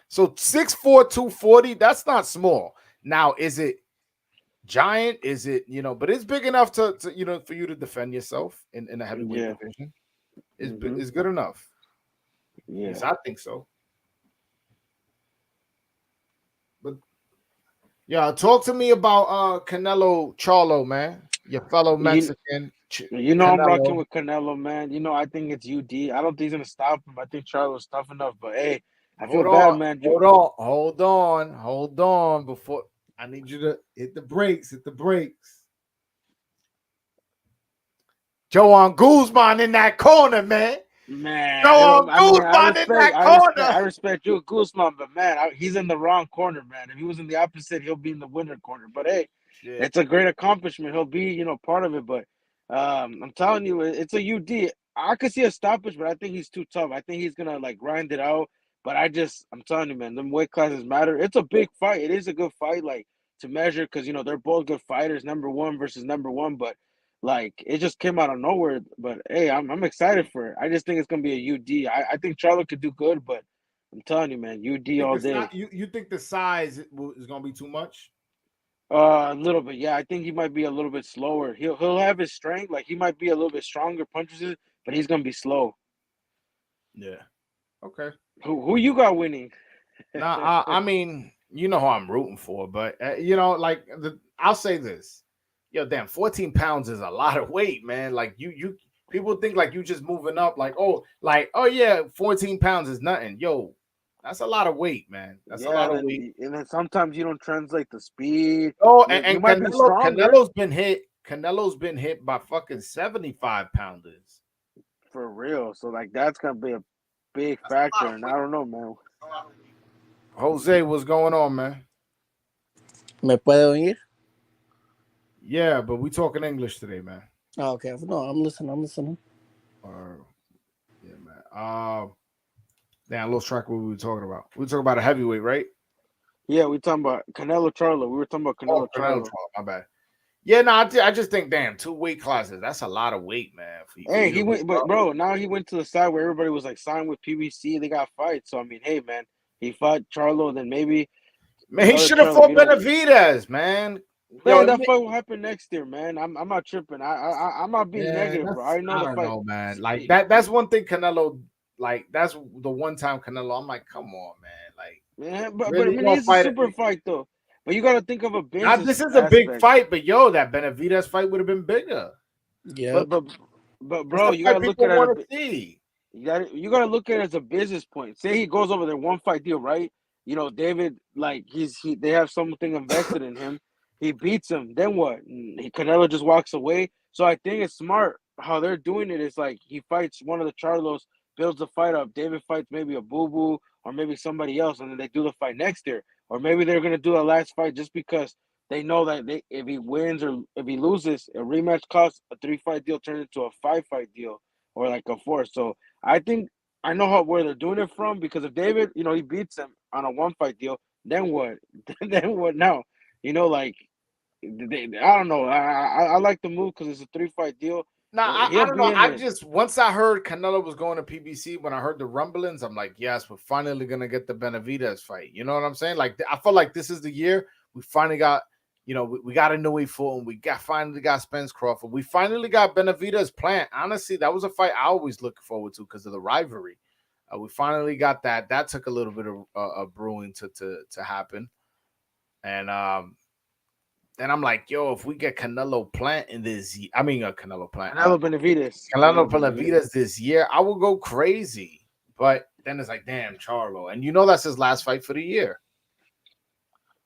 So 6'4", 240, that's not small. Now, is it giant? Is it, but it's big enough to for you to defend yourself in the heavyweight division. It's good enough. Yeah, yes, I think so. But yeah, talk to me about Canelo Charlo, man. Your fellow Mexican. Canelo. I'm rocking with Canelo, man. I think it's UD. I don't think he's gonna stop him. I think Charlo's tough enough, but hey, I feel bad, man. Hold on. Before I need you to hit the brakes. Joan Guzman in that corner, man. Man, Yo, I mean, Guzman in that corner. I respect you, Guzman, but man, he's in the wrong corner, man. If he was in the opposite, he'll be in the winner corner. But hey, Shit. it's a great accomplishment. He'll be, part of it. But I'm telling you, it's a UD. I could see a stoppage, but I think he's too tough. I think he's gonna like grind it out. But I'm telling you, man, them weight classes matter. It's a big fight. It is a good fight, like to measure, because they're both good fighters, number one versus number one. But like it just came out of nowhere. But hey, I'm excited for it. I just think it's gonna be a UD. I think Charlo could do good, but I'm telling you, man, UD all day. You think the size is gonna be too much? A little bit, yeah. I think he might be a little bit slower. He'll have his strength, like he might be a little bit stronger punches, but he's gonna be slow. Yeah. Okay. Who you got winning? Nah, I mean, you know who I'm rooting for, but like I'll say this. Yo, damn, 14 pounds is a lot of weight, man. Like you people think like you just moving up, like oh yeah, 14 pounds is nothing. Yo, that's a lot of weight, man. That's a Yeah, lot and of weight. then sometimes you don't translate the speed. Oh, You and might be stronger Canelo's been hit. Canelo's been hit by fucking 75 pounders. for real. So like that's gonna be a big That's a lot factor. of And I weight. don't know, man. Jose, what's going on, man? ¿Me puede oír? Yeah, but we talking English today, man. Oh, okay. No, I'm listening. I'm listening. Yeah, man. Damn, I lost track of what we were talking about. We were talking about a heavyweight, right? Yeah, we talking about Canelo Charlo. We were talking about Canelo Canelo Charlo. my bad. Yeah, no, I just think, damn, 2 weight classes. That's a lot of weight, man. Hey, he went, but bro, now he went to the side where everybody was like signed with PBC. They got fights. So I mean, hey, man, he fought Charlo. Then maybe Man, the he other should have Charlo, fought Benavidez, man. man, that fight will happen next year, man. I'm not tripping. I'm not being man, negative, bro. I know the don't fight. know, man. Like that's one thing Canelo. Like that's the one time Canelo. I'm like, come on, man. Like, Man, but I really mean, it's a super fight though. But you got to think of a now, business this is a big aspect. fight, but yo, that Benavidez fight would have been bigger. Yep. But That's bro, the you fight got to look people at want it. to see. You gotta look at it as a business point. Say he goes over there, one fight deal, right? David, like they have something invested in him. He beats him. Then what? Canelo just walks away. So I think it's smart how they're doing it. Is like he fights one of the Charlos, builds the fight up. David fights maybe a Boo Boo or maybe somebody else, and then they do the fight next year. Or maybe they're gonna do a last fight just because they know that if he wins or if he loses, a rematch costs a 3-fight deal turns into a 5-fight deal or like a 4. So I think I know where they're doing it from because if David, he beats him on a 1-fight deal, then what? Then what now? Like I don't know. I like the move because it's a 3-fight deal. Nah, I He'll don't be know. in I there. just once I heard Canelo was going to PBC, when I heard the rumblings, I'm like, yes, we're finally gonna get the Benavidez fight. You know what I'm saying? Like, I feel like this is the year we finally got. We got a new full, and we finally got Spence Crawford. We finally got Benavidez Plant. Honestly, that was a fight I always look forward to because of the rivalry. We finally got that. That took a little bit of brewing to happen, and then I'm like, yo, if we get Canelo Plant in this, Canelo Plant, Canelo Benavidez. Canelo Benavidez this year, I will go crazy. But then it's like, damn, Charlo, and that's his last fight for the year.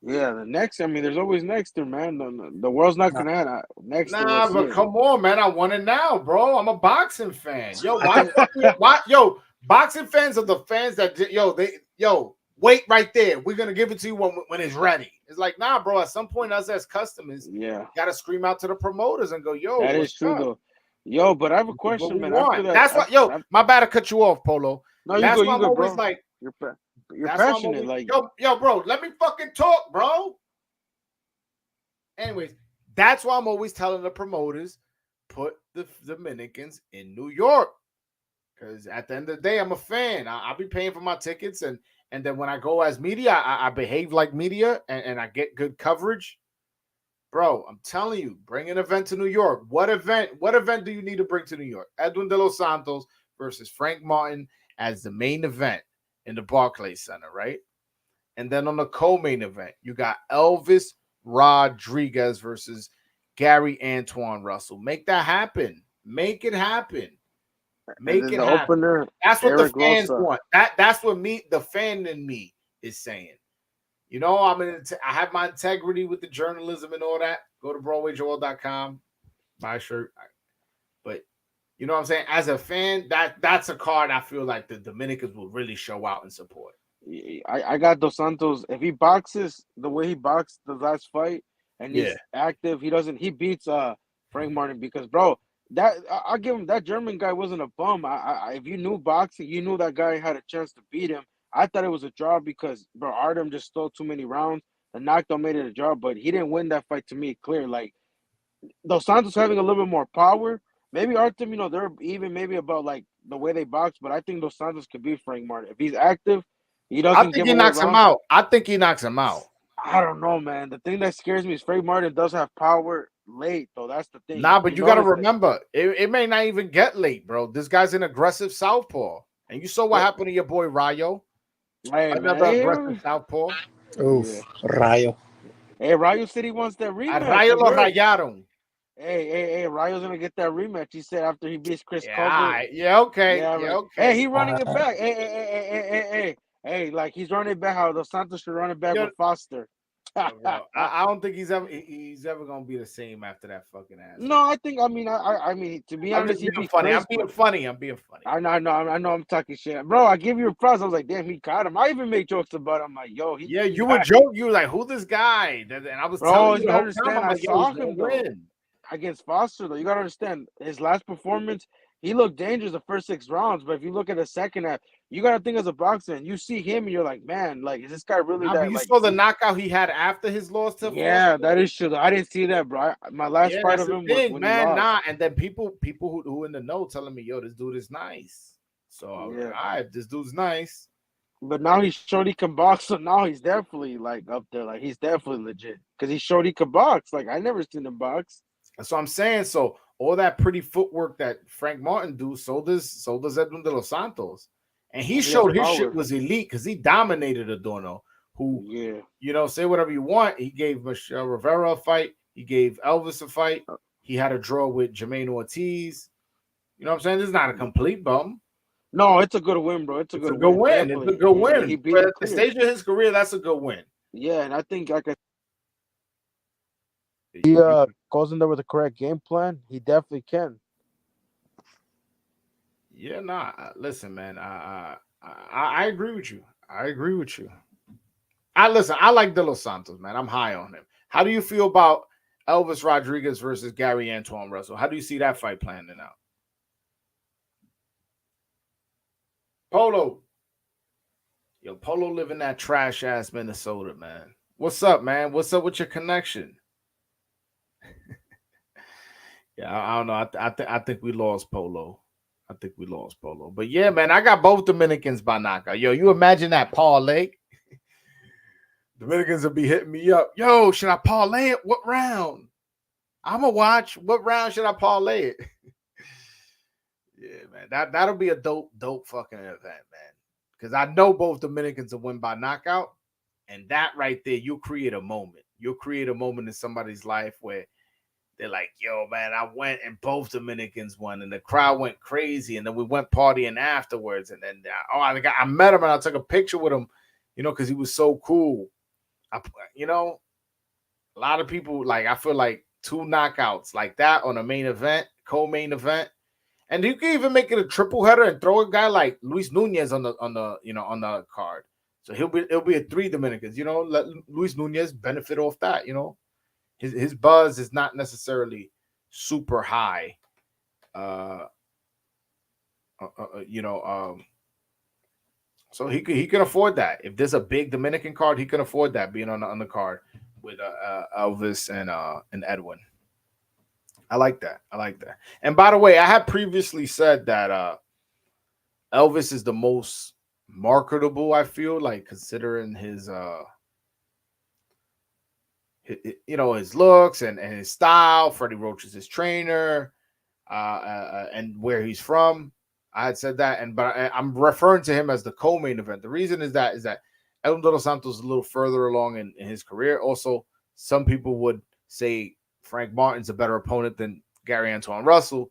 Yeah, the next. I mean, there's always next year, man. The world's not gonna end next year. We'll But see. come on, man, I want it now, bro. I'm a boxing fan. Yo, why? Yo, boxing fans are the fans that wait right there. We're gonna give it to you when it's ready. It's like, nah, bro. At some point, us as customers, gotta scream out to the promoters and go, yo, that is true though. Yo, but I have a question, man. After that, that's what. My bad to cut you off, Polo. No, that's you why I'm always bro. like, you're passionate, like yo, bro. Let me fucking talk, bro. Anyways, that's why I'm always telling the promoters, put the Dominicans in New York. Because at the end of the day, I'm a fan. I'll be paying for my tickets. And then when I go as media, I behave like media and I get good coverage. Bro, I'm telling you, bring an event to New York. What event do you need to bring to New York? Edwin De Los Santos versus Frank Martin as the main event in the Barclays Center, right? And then on the co-main event, you got Elvis Rodriguez versus Gary Antoine Russell. Make that happen. Make it happen. Make it happen. Opener, that's what Eric the fans Rosa. want. That's what the fan in me is saying. I have my integrity with the journalism and all that. Go to BroadwayJoel.com, buy a shirt. But You know what I'm saying? As a fan, that's a card I feel like the Dominicans will really show out and support. I got Dos Santos. If he boxes the way he boxed the last fight and Yeah. he's active, he beats Frank Martin because bro, I'll give him that German guy wasn't a bum. If you knew boxing, you knew that guy had a chance to beat him. I thought it was a draw because bro Artem just stole too many rounds. The knockdown made it a draw, but he didn't win that fight to me clear. Like Dos Santos having a little bit more power. Maybe Artem, they're even maybe about like the way they box, but I think Dos Santos could beat Frank Martin. If he's active, he I doesn't think give he away knocks him rounds. out. I think he knocks him out. I don't know, man. The thing that scares me is Frank Martin does have power late, though. That's the thing. Nah, but you got to remember, it may not even get late, bro. This guy's an aggressive southpaw. And you saw what happened to your boy Rayo. Hey, another aggressive southpaw. Oof, Rayo. Hey, Rayo said he wants that rematch. A Rayo lo rayaron. Hey, Rayo's gonna get that rematch. He said after he beats Chris Colbert. Okay. Okay. Hey, he running it back. Hey, like he's running it back. How Dos Santos should run it back with Foster. I don't think he's ever gonna be the same after that fucking ass. No, I think. I mean, to be honest, he'd be funny. I'm being funny. I know. I'm talking shit, bro. I give you a prize. I was like, damn, he caught him. I even make jokes about him. Like, yo, you would joke. You were like, who this guy? And I was telling you the whole time, I saw him win against Foster. Though you gotta understand his last performance. He looked dangerous the first 6 rounds, but if you look at the second half, you gotta think as a boxer, and you see him, and you're like, man, like, is this guy really that? You saw the knockout he had after his loss to Foster? That is true. I didn't see that, bro. My last fight of him was when he lost. And then people who in the know telling me, yo, this dude is nice. So I was like, all right, this dude's nice. But now he showed he can box, so now he's definitely like up there. Like he's definitely legit because he showed he could box. Like I never seen him box. That's what I'm saying. So all that pretty footwork that Frank Martin do, so does Edwin de los Santos. And he showed his shit was elite because he dominated Adorno, who, say whatever you want. He gave Michelle Rivera a fight. He gave Elvis a fight. He had a draw with Jermaine Ortiz. You know what I'm saying? This is not a complete bum. No, it's a good win, bro. It's a good win. Definitely. It's a good win. He beat at the stage of his career, that's a good win. Yeah, and I think he goes in there with the correct game plan, he definitely can. Yeah, listen, man. I agree with you. I like De Los Santos, man. I'm high on him. How do you feel about Elvis Rodriguez versus Gary Antoine Russell? How do you see that fight planning out? Polo. Yo, Polo live in that trash ass Minnesota, man. What's up, man? What's up with your connection? Yeah, I don't know. I think we lost Polo. But yeah, man, I got both Dominicans by knockout. Yo, you imagine that parlay? Dominicans will be hitting me up. Yo, should I parlay it? What round? I'm gonna watch. What round should I parlay it? Yeah, man, that'll be a dope fucking event, man. Because I know both Dominicans will win by knockout, and that right there, you'll create a moment. You'll create a moment in somebody's life where they're like, yo, man, I went and both Dominicans won, and the crowd went crazy, and then we went partying afterwards, and then I met him and I took a picture with him, because he was so cool. A lot of people like. I feel like 2 knockouts like that on a main event, co-main event. And you can even make it a triple header and throw a guy like Luis Nunez on the card. So it'll be a 3 Dominicans. Let Luis Nunez benefit off that. His buzz is not necessarily super high. So he can afford that. If there's a big Dominican card, he can afford that being on the card with Elvis and Edwin. I like that. And by the way, I had previously said that Elvis is the most marketable, I feel like, considering his his looks and his style. Freddie Roach is his trainer, and where he's from. I had said that, but I'm referring to him as the co-main event. The reason is that Edwin de los Santos is a little further along in his career. Also, some people would say Frank Martin's a better opponent than Gary Antoine Russell.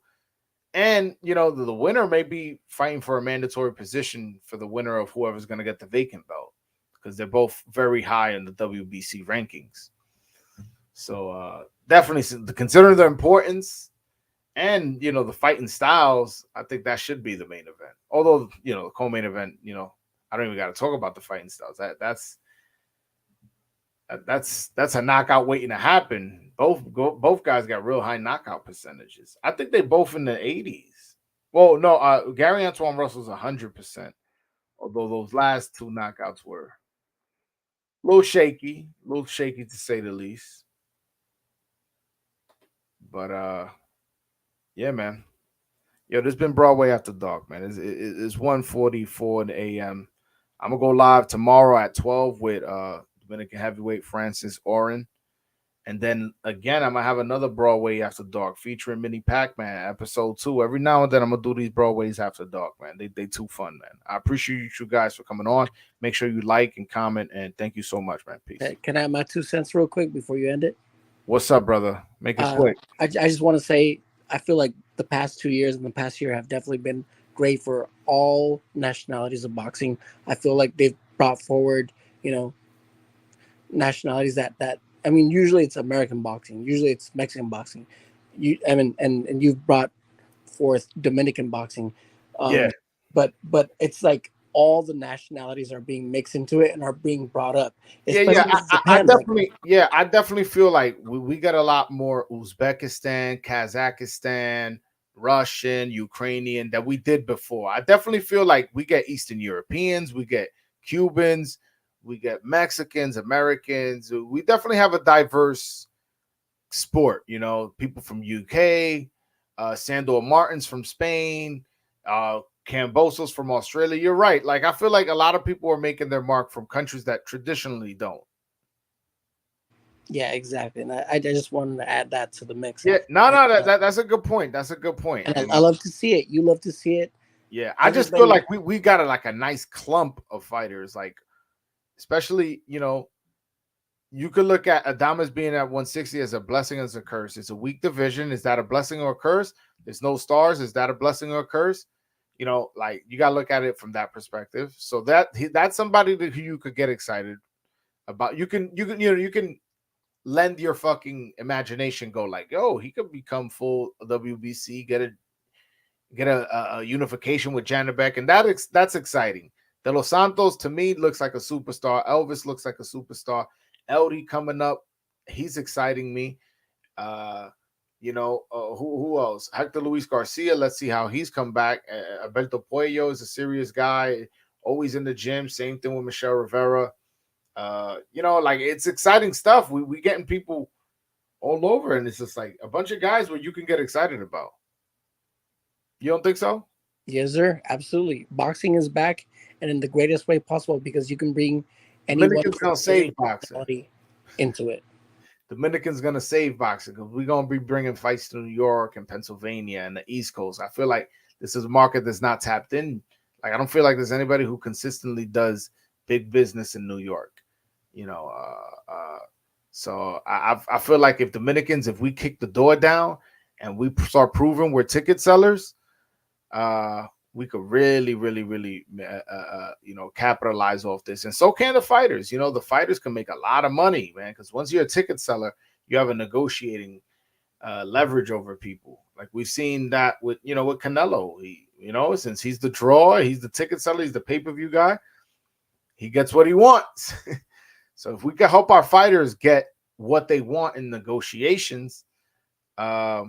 And, the winner may be fighting for a mandatory position for the winner of whoever's going to get the vacant belt, because they're both very high in the WBC rankings. So definitely consider their importance. and the fighting styles, I think that should be the main event. Although the co-main event, I don't even got to talk about the fighting styles. That's a knockout waiting to happen. Both guys got real high knockout percentages. I think they both in the 80s. Well, no, Gary Antoine Russell's 100%. Although those last two knockouts were a little shaky to say the least. But yeah, man. Yo, this been Broadway After Dark, man. It's 1:44 in the a.m. I'm gonna go live tomorrow at 12 with Dominican heavyweight Francis Oren. And then again, I'm gonna have another Broadway After Dark featuring Mini Pac-Man, episode 2. Every now and then I'm gonna do these Broadways After Dark, man. They too fun, man. I appreciate you guys for coming on. Make sure you like and comment, and thank you so much, man. Peace. Hey, can I have my 2 cents real quick before you end it? What's up, brother? Make it quick. I just want to say I feel like the past 2 years and the past year have definitely been great for all nationalities of boxing. I feel like they've brought forward, nationalities that I mean, usually it's American boxing, usually it's Mexican boxing. And you've brought forth Dominican boxing. Yeah. But it's like all the nationalities are being mixed into it and are being brought up. I definitely feel like we got a lot more Uzbekistan, Kazakhstan, Russian, Ukrainian that we did before. I definitely feel like we get Eastern Europeans, we get Cubans, we get Mexicans, Americans. We definitely have a diverse sport. People from UK, Sandor Martins from Spain, Cambosos from Australia. You're right. Like, I feel like a lot of people are making their mark from countries that traditionally don't. Yeah, exactly. And I just wanted to add that to the mix. Yeah, that's a good point. That's a good point. And I love to see it. You love to see it. Yeah, I just feel like we got a nice clump of fighters. Like, especially, you could look at Adames being at 160 as a blessing, as a curse. It's a weak division. Is that a blessing or a curse? There's no stars. Is that a blessing or a curse? Like, you got to look at it from that perspective. So that's somebody who you could get excited about. You can lend your fucking imagination. Go like, yo, he could become full WBC. Get a unification with Janabek, and that's exciting. De Los Santos to me looks like a superstar. Elvis looks like a superstar. LD coming up, he's exciting me. Who else? Hector Luis Garcia. Let's see how he's come back. Alberto Puello is a serious guy, always in the gym. Same thing with Michelle Rivera. Like, it's exciting stuff. We getting people all over, and it's just like a bunch of guys where you can get excited about. You don't think so? Yes, sir. Absolutely. Boxing is back, and in the greatest way possible, because you can bring anyone gonna save boxing into it. Dominican's gonna save boxing because we're gonna be bringing fights to New York and Pennsylvania and the East Coast. I feel like this is a market that's not tapped in. Like, I don't feel like there's anybody who consistently does big business in New York. So I feel like if Dominicans, if we kick the door down and we start proving we're ticket sellers, we could really, really, really, capitalize off this. And so can the fighters. The fighters can make a lot of money, man, because once you're a ticket seller, you have a negotiating leverage over people. Like, we've seen that with Canelo. Since he's the draw, he's the ticket seller, he's the pay-per-view guy, he gets what he wants. So if we can help our fighters get what they want in negotiations, that's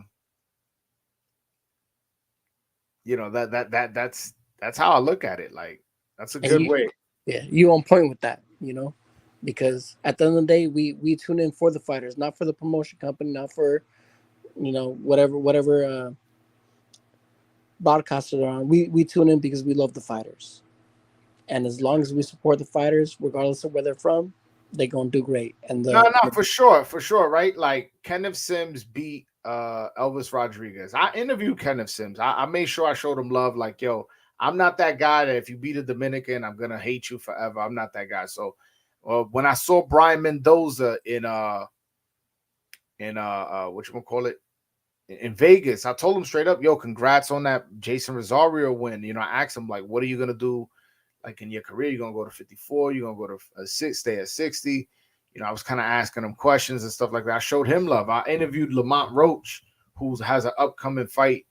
how I look at it. Like, that's a good way. Yeah, you on point with that, because at the end of the day, we tune in for the fighters, not for the promotion company, not for whatever broadcaster they're on. We tune in because we love the fighters, and as long as we support the fighters, regardless of where they're from, they're gonna do great. And for sure, right? Like, Kenneth Sims beat Elvis Rodriguez. I interviewed Kenneth Sims. I made sure I showed him love. Like, yo, I'm not that guy that if you beat a Dominican, I'm gonna hate you forever. I'm not that guy. So when I saw Brian Mendoza in whatchamacallit, in Vegas, I told him straight up, yo, congrats on that Jason Rosario win. I asked him, like, what are you gonna do, like, in your career? You're gonna go to 54, you're gonna go to stay at 60. I was kind of asking him questions and stuff like that. I showed him love. I interviewed Lamont Roach, who has an upcoming fight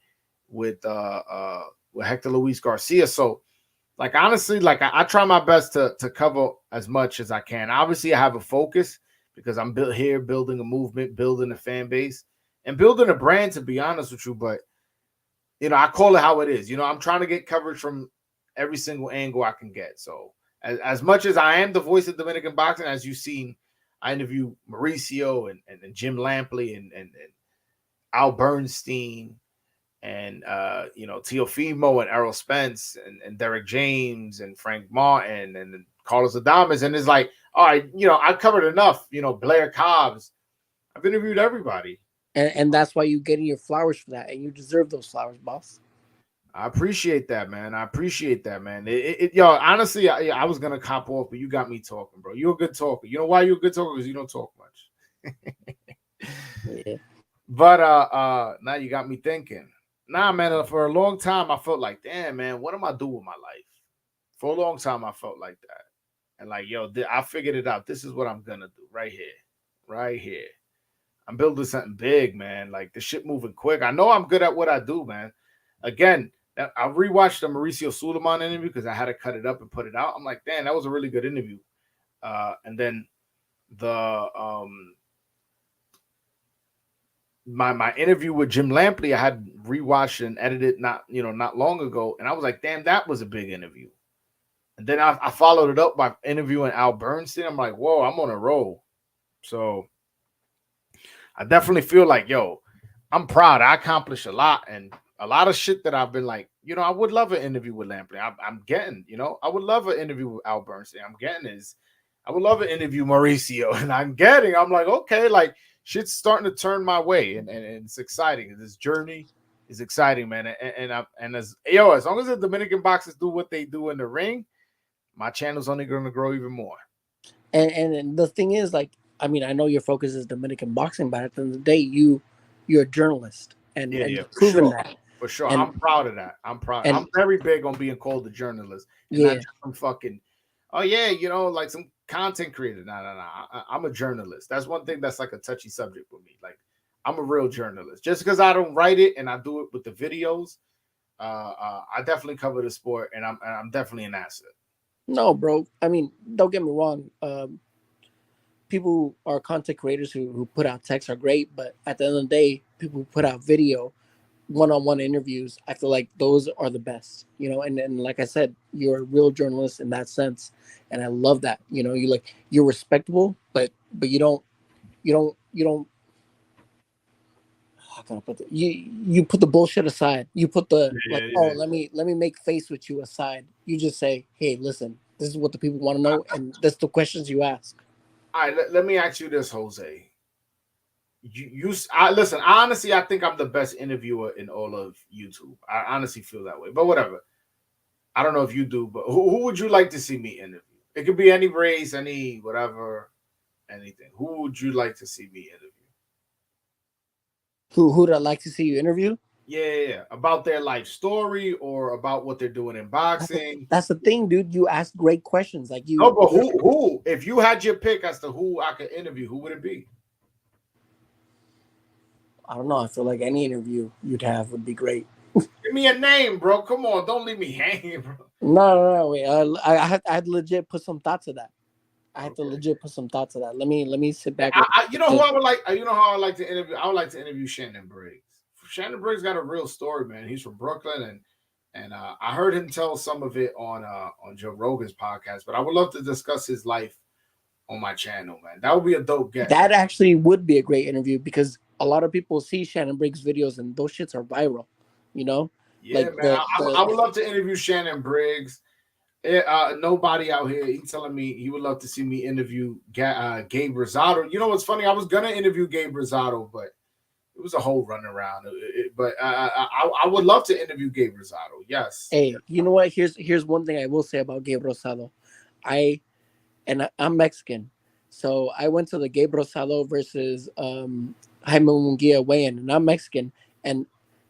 with Hector Luis Garcia. So like honestly, like I try my best to cover as much as I can. Obviously, I have a focus because I'm here building a movement, building a fan base, and building a brand, to be honest with you. But I call it how it is. I'm trying to get coverage from every single angle I can get. So as much as I am the voice of Dominican boxing, as you've seen, I interview Mauricio and Jim Lampley and Al Bernstein and Teofimo and Errol Spence and Derek James and Frank Martin and Carlos Adames. And it's like, all right, I covered enough, Blair Cobbs. I've interviewed everybody. And that's why you're getting your flowers for that, and you deserve those flowers, boss. I appreciate that, man. Yo, honestly, I was gonna cop off, but you got me talking, bro. You're a good talker. You know why you're a good talker? Because you don't talk much. Yeah. But now you got me thinking. Nah, man. For a long time, I felt like, damn, man, what am I doing with my life? For a long time, I felt like that, and like, yo, I figured it out. This is what I'm gonna do right here. I'm building something big, man. Like the shit moving quick. I know I'm good at what I do, man. Again, I rewatched the Mauricio Suleiman interview because I had to cut it up and put it out. I'm like, damn, that was a really good interview. And then the my interview with Jim Lampley, I had rewatched and edited not long ago, and I was like, damn, that was a big interview. And then I followed it up by interviewing Al Bernstein. I'm like, whoa, I'm on a roll. So I definitely feel like, yo, I'm proud. I accomplished a lot, and a lot of shit that I've been like, I would love an interview with Lampley. I'm getting, I would love an interview with Al Bernstein. I would love an interview Mauricio, and I'm like, okay, like shit's starting to turn my way, and it's exciting. This journey is exciting, man. And as long as the Dominican boxers do what they do in the ring, my channel's only going to grow even more. And the thing is, like, I mean, I know your focus is Dominican boxing, but at the end of the day, you're a journalist, and you've proven that. For sure. And I'm proud of that. I'm proud. I'm very big on being called a journalist. And not just some fucking, like some content creator. No. I'm a journalist. That's one thing that's like a touchy subject with me. Like, I'm a real journalist. Just because I don't write it and I do it with the videos, I definitely cover the sport, and I'm definitely an asset. No, bro. I mean, don't get me wrong. People who are content creators who put out text are great, but at the end of the day, people who put out video, one-on-one interviews, I feel like those are the best, and like I said, you're a real journalist in that sense, and I love that. You're respectable, but you don't how can I put it? You put the bullshit aside. You put the let me make face with you aside. You just say, hey, listen, this is what the people want to know, and that's the questions you ask. All right, let me ask you this, Jose. Listen, honestly, I think I'm the best interviewer in all of YouTube. I honestly feel that way, but whatever. I don't know if you do, but who would you like to see me interview? It could be any race, any whatever, anything. Who would you like to see me interview? Who'd I like to see you interview? Yeah. About their life story or about what they're doing in boxing. That's the thing, dude. You ask great questions. Like you. No, but who? If you had your pick as to who I could interview, who would it be? I don't know. I feel like any interview you'd have would be great. Give me a name, bro. Come on, don't leave me hanging, bro. No. Wait. I had legit put some thought to that. I had to legit put some thought to that. Let me sit back. You know who I would like? You know how I like to interview? I would like to interview Shannon Briggs. Shannon Briggs got a real story, man. He's from Brooklyn, and I heard him tell some of it on Joe Rogan's podcast. But I would love to discuss his life on my channel, man. That would be a dope guest. That actually would be a great interview because a lot of people see Shannon Briggs videos and those shits are viral. Yeah, like man. I would love to interview Shannon Briggs. Nobody out here. He's telling me he would love to see me interview Gabe Rosado. You know what's funny? I was gonna interview Gabe Rosado, but it was a whole runaround. But I would love to interview Gabe Rosado. Yes. Hey, you know what? Here's one thing I will say about Gabe Rosado. I'm Mexican, so I went to the Gabe Rosado versus Jaime Munguia weigh-in, and I'm Mexican, and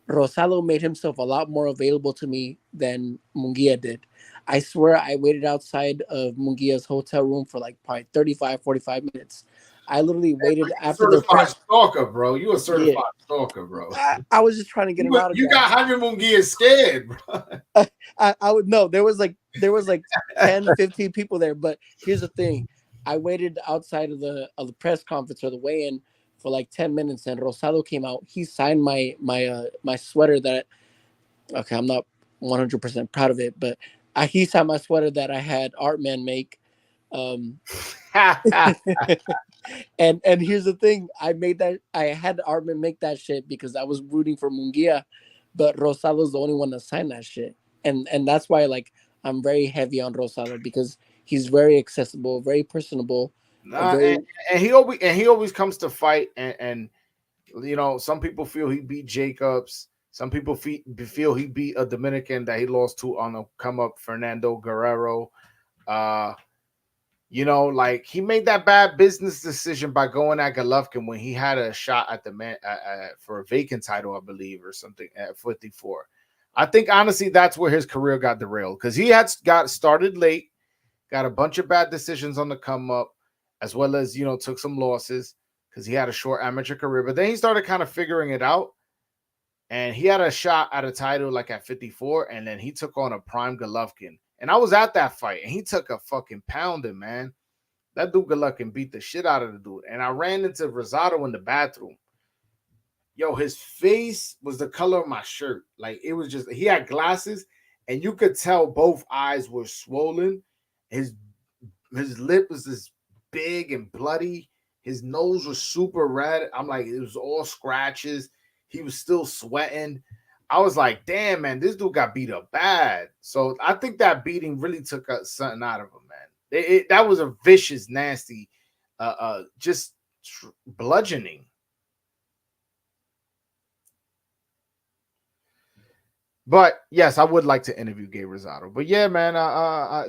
Rosado made himself a lot more available to me than Munguia did. I swear I waited outside of Munguia's hotel room for like probably 35, 45 minutes. I literally waited after the certified press. stalker, bro. You a Yeah, certified stalker, bro. I was just trying to get him out of You got Jaime Munguia scared, bro. I would know there was like 10, 15 people there. But here's the thing. I waited outside of the press conference or the weigh-in for like 10 minutes, and Rosado came out. He signed my sweater that, okay, I'm not 100% proud of it, but he signed my sweater that I had Artman make. And here's the thing, I had Artman make that shit because I was rooting for Munguia, but Rosado's the only one that signed that shit. And that's why, like, I'm very heavy on Rosado because he's very accessible, very personable, Nah, very and he always comes to fight, and you know, some people feel he beat Jacobs. Some people feel he beat a Dominican that he lost to on a come up, Fernando Guerrero. You know, like he made that bad business decision by going at Golovkin when he had a shot at the man for a vacant title, I believe, or something at 54. I think honestly that's where his career got derailed because he had got started late, got a bunch of bad decisions on the come up, as well as, you know, took some losses because he had a short amateur career. But then he started kind of figuring it out, and he had a shot at a title like at 54, and then he took on a prime Golovkin. And I was at that fight, and he took a fucking pounding, man. That dude Golovkin beat the shit out of the dude. And I ran into Rosado in the bathroom. Yo, his face was the color of my shirt. Like, it was just, he had glasses, and you could tell both eyes were swollen. His lip was this big and bloody. His nose was super red. I'm like, it was all scratches. He was still sweating. I was like, damn, man, this dude got beat up bad. So I think that beating really took something out of him, man. That was a vicious, nasty, just bludgeoning. But yes, I would like to interview Gay Rosado. But yeah, man,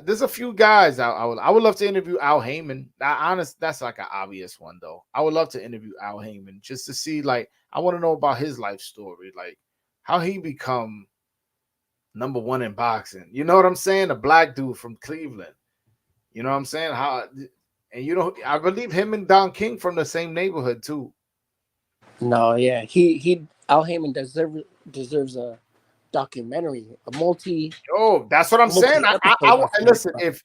there's a few guys I would love to interview. Al Heyman. That's like an obvious one though. I would love to interview Al Heyman just to see, like, I want to know about his life story, like how he become number one in boxing. You know what I'm saying? A black dude from Cleveland. You know what I'm saying? How, and you know, I believe him and Don King from the same neighborhood too. no, yeah. He Al Heyman deserves a documentary, a Oh, that's what I'm saying. multi-episode documentary. Listen, if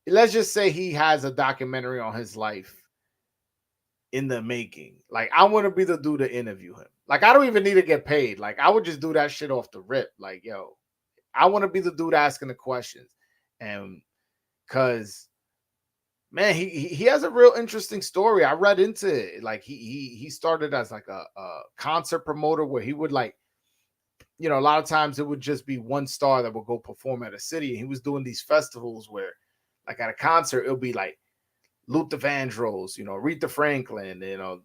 let's just say he has a documentary on his life in the making, like, I want to be the dude to interview him. Like, I don't even need to get paid. Like, I would just do that shit off the rip. Like, yo, I want to be the dude asking the questions. And because, man, he has a real interesting story. I read into it. Like, he started as like a concert promoter where he would, like, you know, a lot of times it would just be one star that would go perform at a city. And he was doing these festivals where, like, at a concert, it'll be like Luther Vandross, you know, Aretha Franklin, you know,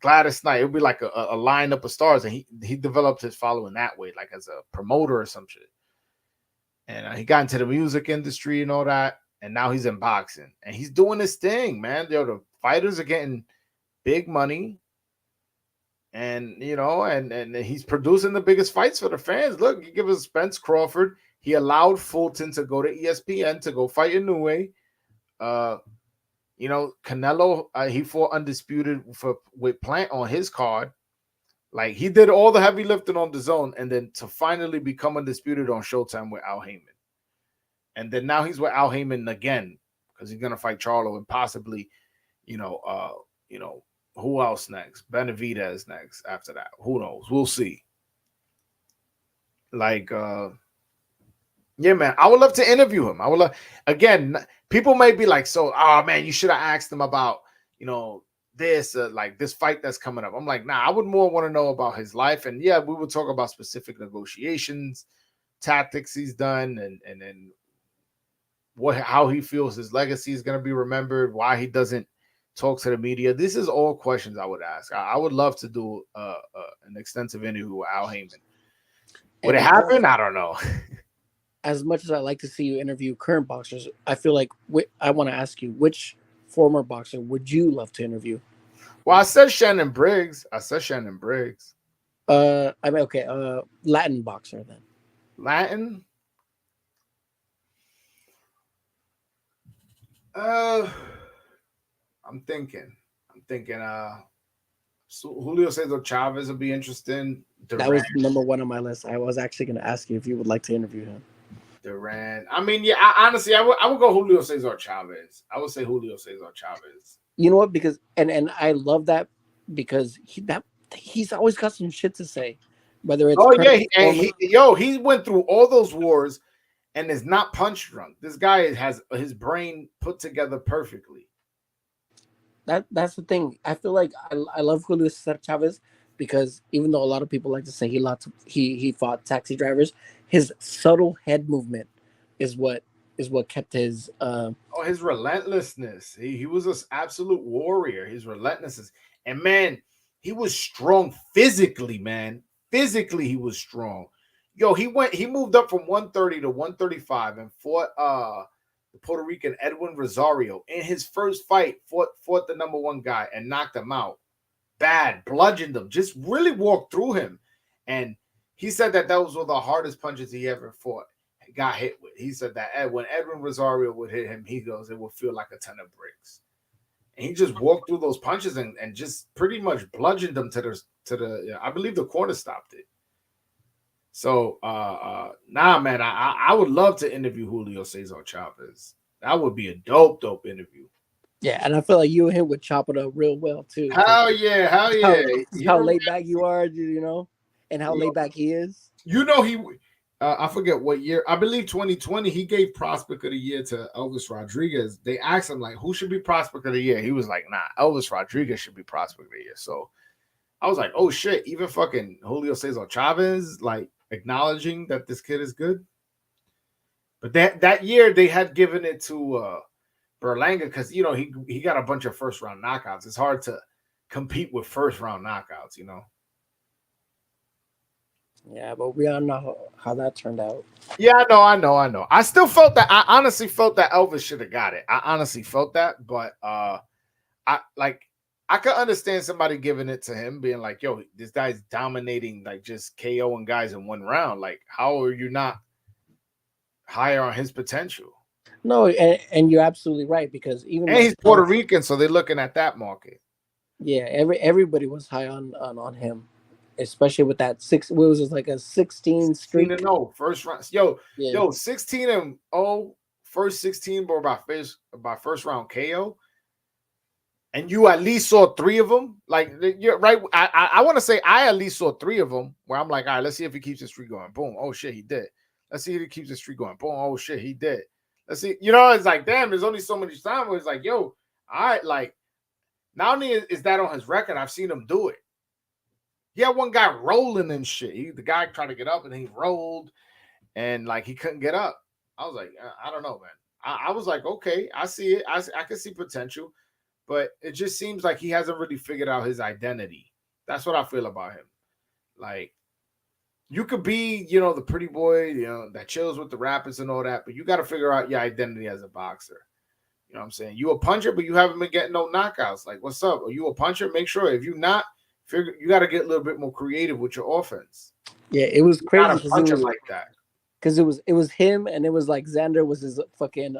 Gladys Knight. It would be like a lineup of stars. And he developed his following that way, like as a promoter or some shit. And he got into the music industry and all that. And now he's in boxing. And he's doing his thing, man. Yo, the fighters are getting big money. And, you know, and he's producing the biggest fights for the fans. Look, he gave us Spence Crawford. He allowed Fulton to go to ESPN to go fight Inoue. You know, Canelo, he fought undisputed with Plant on his card. Like, he did all the heavy lifting on the zone, and then to finally become undisputed on Showtime with Al Heyman. And then now he's with Al Heyman again because he's gonna fight Charlo and possibly, you know, who else next? Benavidez next after that. Who knows? We'll see. Like, yeah, man, I would love to interview him. I would love, again, people may be like, so, oh man, you should have asked him about, you know, this, like this fight that's coming up. I'm like, nah, I would more want to know about his life. And yeah, we would talk about specific negotiations, tactics he's done, and then how he feels his legacy is going to be remembered, why he doesn't talk to the media. This is all questions I would ask. I would love to do an extensive interview with Al Heyman. Would it happen? I don't know. As much as I like to see you interview current boxers, I feel like I want to ask you, which former boxer would you love to interview? Well, I said Shannon Briggs. I mean, okay, Latin boxer then. Latin? I'm thinking. I'm thinking Julio Cesar Chavez would be interesting. That was number one on my list. I was actually going to ask you if you would like to interview him. Durant. I mean, yeah. Honestly, I would go Julio Cesar Chavez. I would say Julio Cesar Chavez. You know what? Because and I love that because he's always got some shit to say, whether it's he went through all those wars and is not punch drunk. This guy has his brain put together perfectly. That's the thing. I feel like I love Julio Cesar Chavez because even though a lot of people like to say he fought taxi drivers, his subtle head movement is what kept his his relentlessness. He was an absolute warrior. His relentlessness, and man, he was strong physically. Man, physically he was strong. Yo, he moved up from 130 to 135 and fought the Puerto Rican Edwin Rosario in his first fight. Fought the number one guy and knocked him out. Bad, bludgeoned him, just really walked through him. And he said that was one of the hardest punches he ever got hit with. He said that when Edwin Rosario would hit him, he goes, it would feel like a ton of bricks. And he just walked through those punches and just pretty much bludgeoned them to the I believe the corner stopped it. So man, I would love to interview Julio Cesar Chavez. That would be a dope interview. Yeah, and I feel like you and him would chop it up real well too. Hell yeah. How laid back you are, you know, and how laid back he is. You know, I forget what year. I believe 2020. He gave Prospect of the Year to Elvis Rodriguez. They asked him like, who should be Prospect of the Year? He was like, nah, Elvis Rodriguez should be Prospect of the Year. So I was like, oh shit, even fucking Julio Cesar Chavez like acknowledging that this kid is good. But that year they had given it to Berlanga because you know he got a bunch of first round knockouts. It's hard to compete with first round knockouts, you know. Yeah, but we all know how that turned out. Yeah, I know. I still felt that. I honestly felt that Elvis should have got it. I honestly felt that, but I could understand somebody giving it to him, being like, "Yo, this guy's dominating, like just KOing guys in one round. Like, how are you not higher on his potential?" No, and you're absolutely right because even he's Puerto Rican, so they're looking at that market. Yeah, everybody was high on him, especially with that what was it, like a 16 streak? 16-0 first round. Yo, 16-0 first 16 were by first round KO. And you at least saw 3 of them. Like, you're right. I want to say I at least saw 3 of them where I'm like, all right, let's see if he keeps the streak going. Boom. Oh, shit, he did. Let's see if he keeps the streak going. Boom. Oh, shit, he did. Let's see. You know, it's like, damn, there's only so much time where it's like, yo, all right, like, not only is that on his record, I've seen him do it. He had one guy rolling and shit. The guy tried to get up and he rolled and, like, he couldn't get up. I was like, I don't know, man. I was like, okay, I see it. I can see potential. But it just seems like he hasn't really figured out his identity. That's what I feel about him. Like, you could be, you know, the pretty boy, you know, that chills with the rappers and all that, but you got to figure out your identity as a boxer. You know what I'm saying? You a puncher, but you haven't been getting no knockouts. Like, what's up? Are you a puncher? Make sure if you're not, you got to get a little bit more creative with your offense. Yeah, it was crazy because it was like that. Because it was him, and it was like Xander was his fucking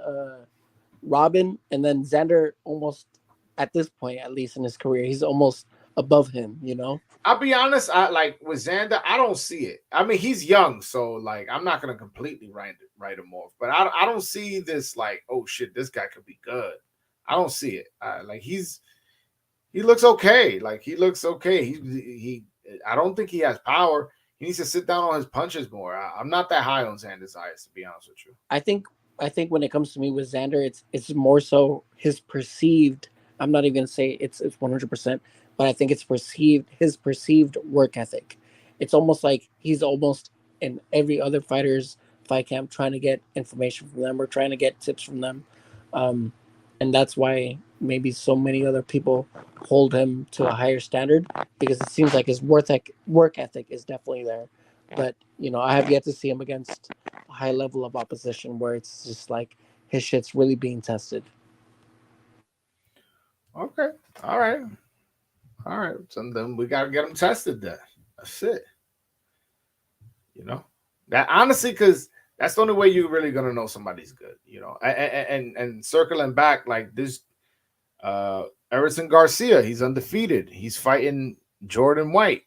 Robin, and then Xander almost. At this point, at least in his career, he's almost above him, you know? I'll be honest, like with Xander, I don't see it. I mean, he's young, so like I'm not gonna completely write him off, but I don't see this like, oh shit, this guy could be good. I don't see it. Like he looks okay. Like he looks okay. He I don't think he has power. He needs to sit down on his punches more. I'm not that high on Xander's eyes, to be honest with you. I think when it comes to me with Xander, it's more so his perceived. I'm not even gonna say it's 100%, but I think it's his perceived work ethic. It's almost like he's almost in every other fighter's fight camp trying to get information from them or trying to get tips from them, and that's why maybe so many other people hold him to a higher standard because it seems like his work ethic is definitely there. But you know, I have yet to see him against a high level of opposition where it's just like his shit's really being tested. Okay. All right. So then we got to get them tested then. That's it. You know, that honestly, because that's the only way you're really going to know somebody's good, you know, and circling back like this, Everson Garcia, he's undefeated. He's fighting Jordan White,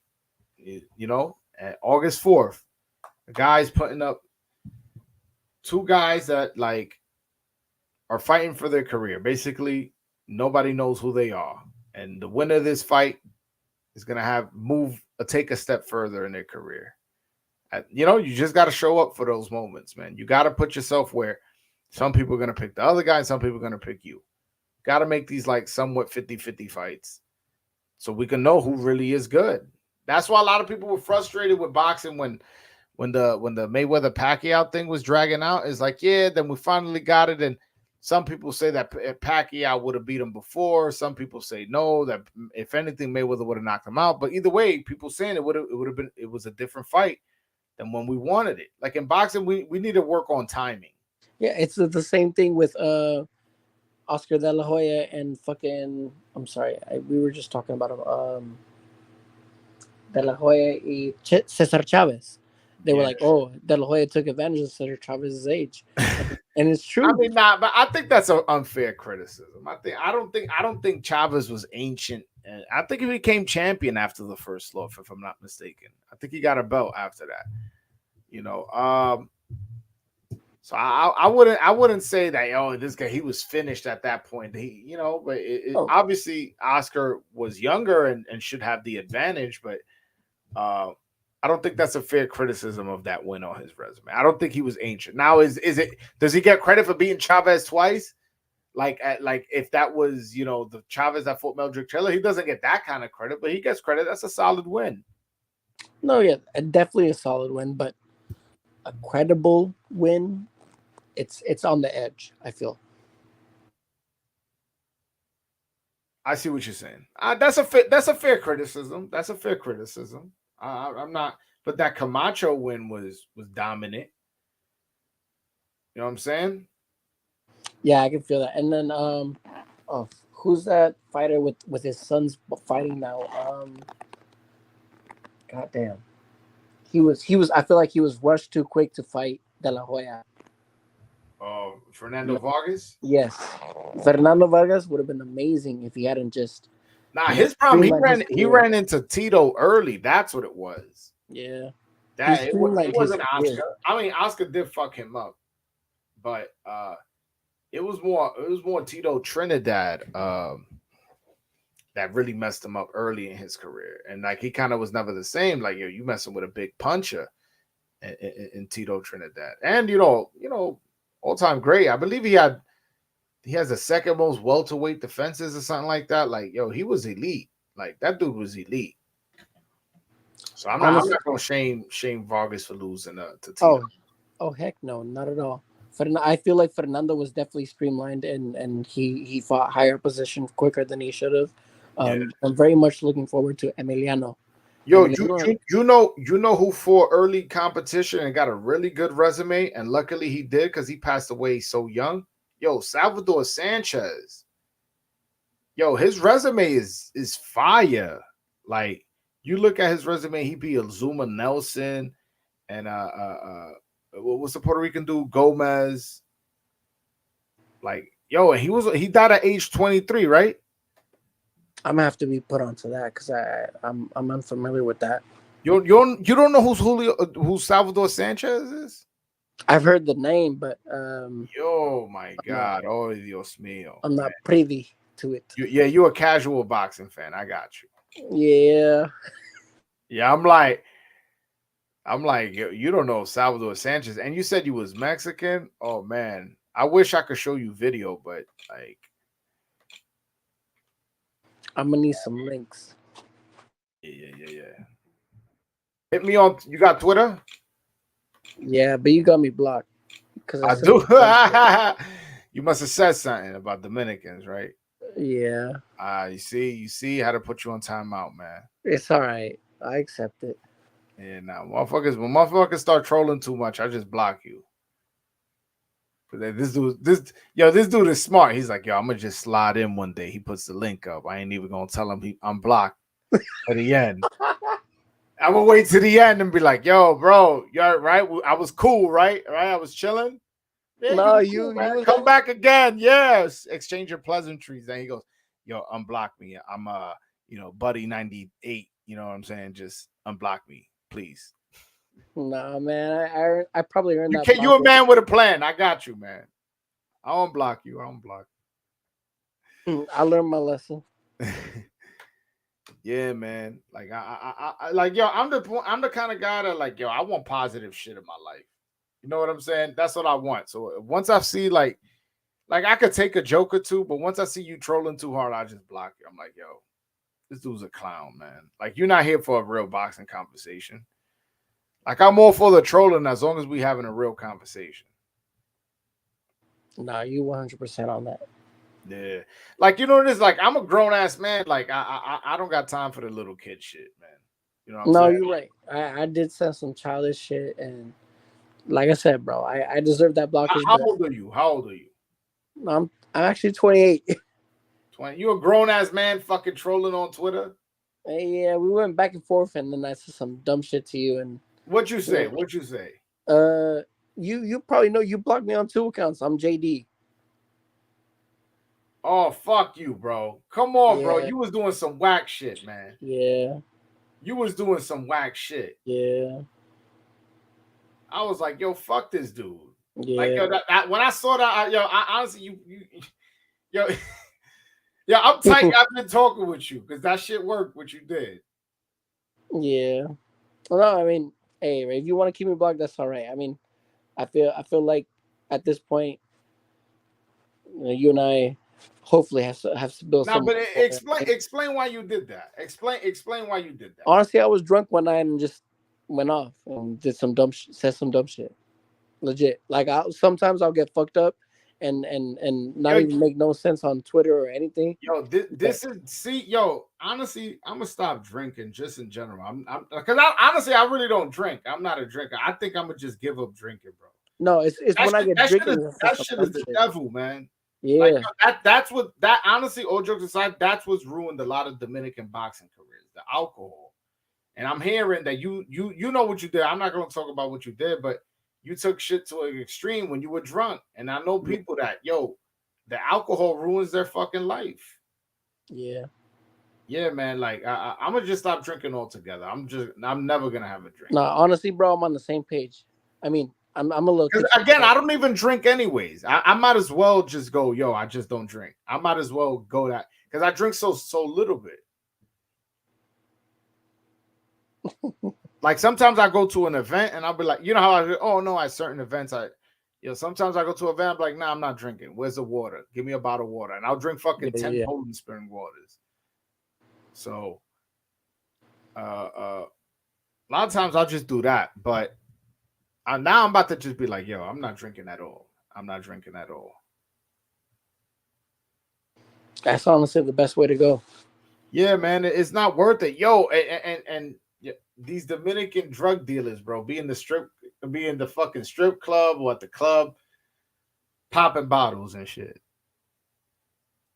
at August 4th. The guy's putting up two guys that like are fighting for their career. Basically, nobody knows who they are. And the winner of this fight is going to take a step further in their career. You just got to show up for those moments, man. You got to put yourself where some people are going to pick the other guy and some people are going to pick you. Got to make these like somewhat 50-50 fights so we can know who really is good. That's why a lot of people were frustrated with boxing when the Mayweather Pacquiao thing was dragging out. It's like, yeah, then we finally got it. And some people say that Pacquiao would have beat him before. Some people say no, that if anything, Mayweather would have knocked him out. But either way, people saying it was a different fight than when we wanted it. Like in boxing, we need to work on timing. Yeah, it's the same thing with Oscar De La Hoya and fucking. I'm sorry, we were just talking about him. De La Hoya y Cesar Chavez. They were like, "Oh, De La Hoya took advantage of Cesar Chavez's age," and it's true. I mean, but I think that's an unfair criticism. I don't think Chavez was ancient. And I think he became champion after the first loss, if I'm not mistaken. I think he got a belt after that. So I wouldn't say that this guy he was finished at that point. But obviously Oscar was younger and should have the advantage, but I don't think that's a fair criticism of that win on his resume. I don't think he was ancient. Now does he get credit for beating Chavez twice? Like if that was the Chavez that fought Meldrick Taylor, he doesn't get that kind of credit, but he gets credit. That's a solid win. No, yeah, definitely a solid win, but a credible win. It's on the edge, I feel. I see what you're saying. That's a fair criticism. That's a fair criticism. I'm not, but that Camacho win was dominant. You know what I'm saying? Yeah, I can feel that. And then, who's that fighter with his sons fighting now? Goddamn, he was. I feel like he was rushed too quick to fight De La Hoya. Fernando Vargas? Yes. Fernando Vargas would have been amazing if he hadn't just. Nah, his problem, he ran into Tito early. That's what it was. Yeah. It wasn't Oscar. I mean, Oscar did fuck him up. But it was more Tito Trinidad that really messed him up early in his career. And like he kind of was never the same. Like, you messing with a big puncher in Tito Trinidad. And all-time great. I believe he has the second most welterweight defenses or something like that. Like, he was elite. Like, that dude was elite. So I'm not gonna shame Vargas for losing to Tito. Oh heck no, not at all. I feel like Fernando was definitely streamlined and he fought higher position quicker than he should have. I'm very much looking forward to Emiliano. Yo, you know who fought early competition and got a really good resume, and luckily he did because he passed away so young. Yo, Salvador Sanchez. Yo, his resume is fire. Like, you look at his resume, he beat Azuma Nelson and what's the Puerto Rican dude? Gomez. Like, yo, and he died at age 23, right? I'm gonna have to be put onto that because I'm unfamiliar with that. You don't know who Salvador Sanchez is? I've heard the name, but yo, my God, oh Dios mío, I'm not privy to it. You're a casual boxing fan. I got you. Yeah. I'm like, you don't know Salvador Sanchez, and you said you was Mexican. Oh man, I wish I could show you video, but like. I'm gonna need some links. Yeah. Hit me on. You got Twitter? Yeah, but you got me blocked. Because I do. You must have said something about Dominicans, right? Yeah. You see how to put you on timeout, man. It's all right. I accept it. Yeah, now when motherfuckers start trolling too much, I just block you. This dude is smart. He's like, yo, I'm gonna just slide in one day. He puts the link up. I ain't even gonna tell him I'm blocked at the end. I'm gonna wait to the end and be like, yo, bro, you're right. I was cool, right? I was chilling. Yeah, no, you come back again. Yes, exchange your pleasantries. Then he goes, yo, unblock me. I'm Buddy 98. You know what I'm saying? Just unblock me, please. Nah, man, I probably earned You that can you block. a man with a plan. I got you, man. I'll unblock you. I'll unblock I learned my lesson. you. Yeah, man. Like like yo, I'm the kind of guy that like yo, I want positive shit in my life. You know what I'm saying? That's what I want. So once I see like I could take a joke or two, but once I see you trolling too hard, I just block you. I'm like, yo, this dude's a clown, man. Like you're not here for a real boxing conversation. Like I'm all for the trolling as long as we having a real conversation. Nah, you 100% on that. Yeah, like you know what it is. Like I'm a grown ass man. Like I don't got time for the little kid shit, man. You know what I'm No, saying? you're right. I did send some childish shit, and like I said, bro, I deserve that blockage. How But old are you? How old are you? I'm actually 28. 20. You a grown ass man fucking trolling on Twitter? Yeah, we went back and forth, and then I said some dumb shit to you, and What you say? yeah. What you say? You probably know you blocked me on 2 accounts. I'm JD. Oh fuck you, bro. Come on, bro. Yeah, You was doing some whack shit, man. yeah, You was doing some whack shit. yeah, I was like, yo, fuck this dude. Like, yeah, yo, when I saw that, I honestly, yo, yeah, I'm tight. I've been talking with you because that shit worked. What you did. yeah. Well, no, I mean, hey, if you want to keep me blocked, that's all right. I mean, I feel like at this point, you and I hopefully have to build Now, some. but explain why you did that. Explain why you did that. Honestly, I was drunk one night and just went off and did some said some dumb shit. Legit. Like sometimes I'll get fucked up and not Yo, even make no sense on Twitter or anything. yo, this is see, yo. Honestly, I'm gonna stop drinking just in general. I'm because honestly, I really don't drink. I'm not a drinker. I think I'm gonna just give up drinking, bro. No, it's That when I shit, get that shit is drinking. that shit is the devil, man. Like Yeah, that's what that honestly, all jokes aside, that's what's ruined a lot of Dominican boxing careers, the alcohol. And I'm hearing that you know what you did. I'm not gonna talk about what you did, but you took shit to an extreme when you were drunk. And I know people that the alcohol ruins their fucking life. yeah. Yeah, man. Like I'm gonna just stop drinking altogether. I'm never gonna have a drink. No, honestly, bro, I'm on the same page. I mean, I'm a little Because tipsy. again, I don't even drink anyways. I might as well just go, yo, I just don't drink. I might as well go that because I drink so little bit. Like sometimes I go to an event and I'll be like, you know how oh no, at certain events sometimes I go to an event, I'm like, nah, I'm not drinking. Where's the water? Give me a bottle of water. And I'll drink fucking 10 Yeah. Poland spring waters. So a lot of times I'll just do that. But now I'm about to just be like, yo, I'm not drinking at all. I'm not drinking at all. That's honestly the best way to go. Yeah, man, it's not worth it. Yo, and these Dominican drug dealers, bro, be in the fucking strip club or at the club, popping bottles and shit.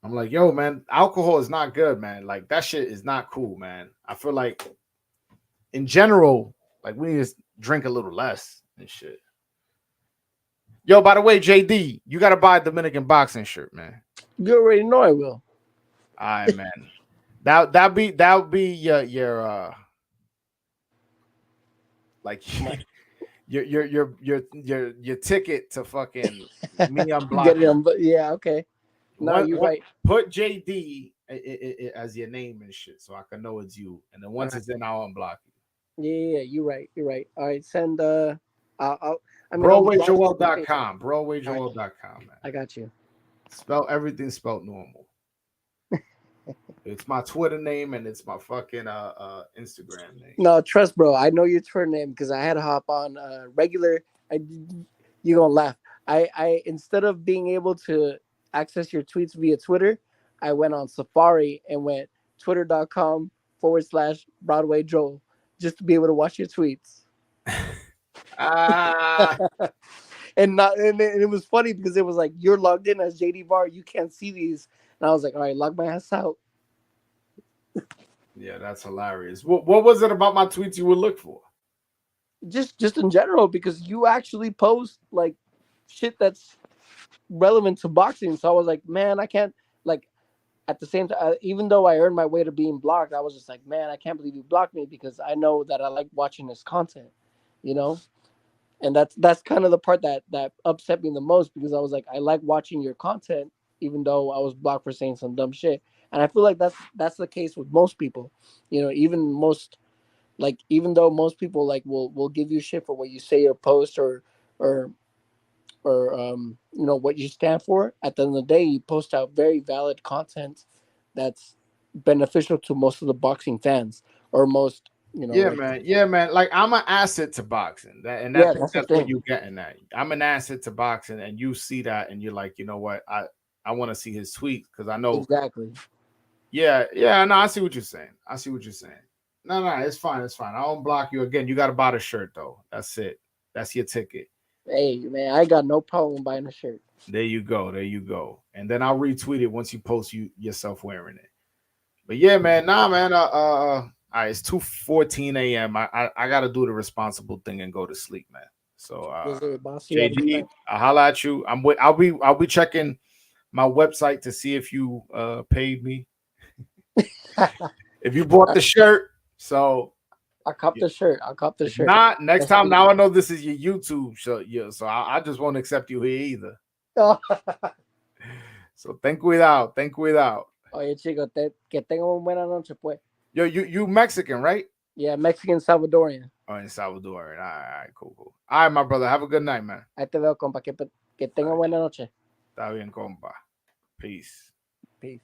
I'm like, yo, man, alcohol is not good, man. Like that shit is not cool, man. I feel like in general, like we need to drink a little less and shit. Yo, by the way, JD, you gotta buy a Dominican boxing shirt, man. You already know I will. All right, man. That'll be your like your ticket to fucking me unblocking. Get it on, but yeah, okay. No, you're right. Put JD as your name and shit, so I can know it's you. And then once Right. it's in, I'll unblock you. Yeah, you're right. You're right. All right, send I mean, BroadwayJoel.com. BroadwayJoel.com, man. I got you. Everything spelled normal. It's my Twitter name and it's my fucking Instagram name. No, trust, bro. I know your Twitter name because I had to hop on regular. You're gonna laugh. I instead of being able to access your tweets via Twitter, I went on Safari and went twitter.com/Broadway Joel just to be able to watch your tweets. And it was funny because it was like you're logged in as JD Bar, you can't see these, and I was like, all right, log my ass out. Yeah, that's hilarious. What was it about my tweets you would look for? Just in general, because you actually post like shit that's relevant to boxing. So I was like, man, I can't like at the same time, even though I earned my way to being blocked, I was just like, man, I can't believe you blocked me because I know that I like watching his content, you know. And that's kind of the part that upset me the most because I was like, I like watching your content, even though I was blocked for saying some dumb shit. And I feel like that's the case with most people, you know. Even most like even though most people like will give you shit for what you say or post or you know what you stand for. At the end of the day, you post out very valid content that's beneficial to most of the boxing fans or most you know Yeah, like man. Yeah, man. Like I'm an asset to boxing, yeah, think that's the that's what thing. you're getting at. I'm an asset to boxing, and you see that, and you're like, you know what? I want to see his tweets because I know. Exactly. Yeah, yeah. No, I see what you're saying. I see what you're saying. No, no, it's fine. It's fine. I won't block you again. You got to buy the shirt though. That's it. That's your ticket. Hey man, I got no problem buying a shirt. There you go. There you go. And then I'll retweet it once you post yourself wearing it. But yeah, man. Nah, man. All right, it's 2:14 a.m. I gotta do the responsible thing and go to sleep, man. So Is it boss? You have a good JG, night. I'll holla at you. I'll be checking my website to see if you paid me. If you bought the shirt. So I cop yeah. the shirt. I'll cop the If shirt. not, next That's time, now I know this is your YouTube show. Yeah, so I just won't accept you here either. oh. So ten cuidado. Oye, chico, que tenga una buena noche, pues. Yo, you Mexican, right? Yeah, Mexican Salvadorian. Oh, in Salvador. All right, cool, cool. All right, my brother. Have a good night, man. Ahí te veo, compa. Que tenga buena noche. Está bien, compa. Peace. Peace.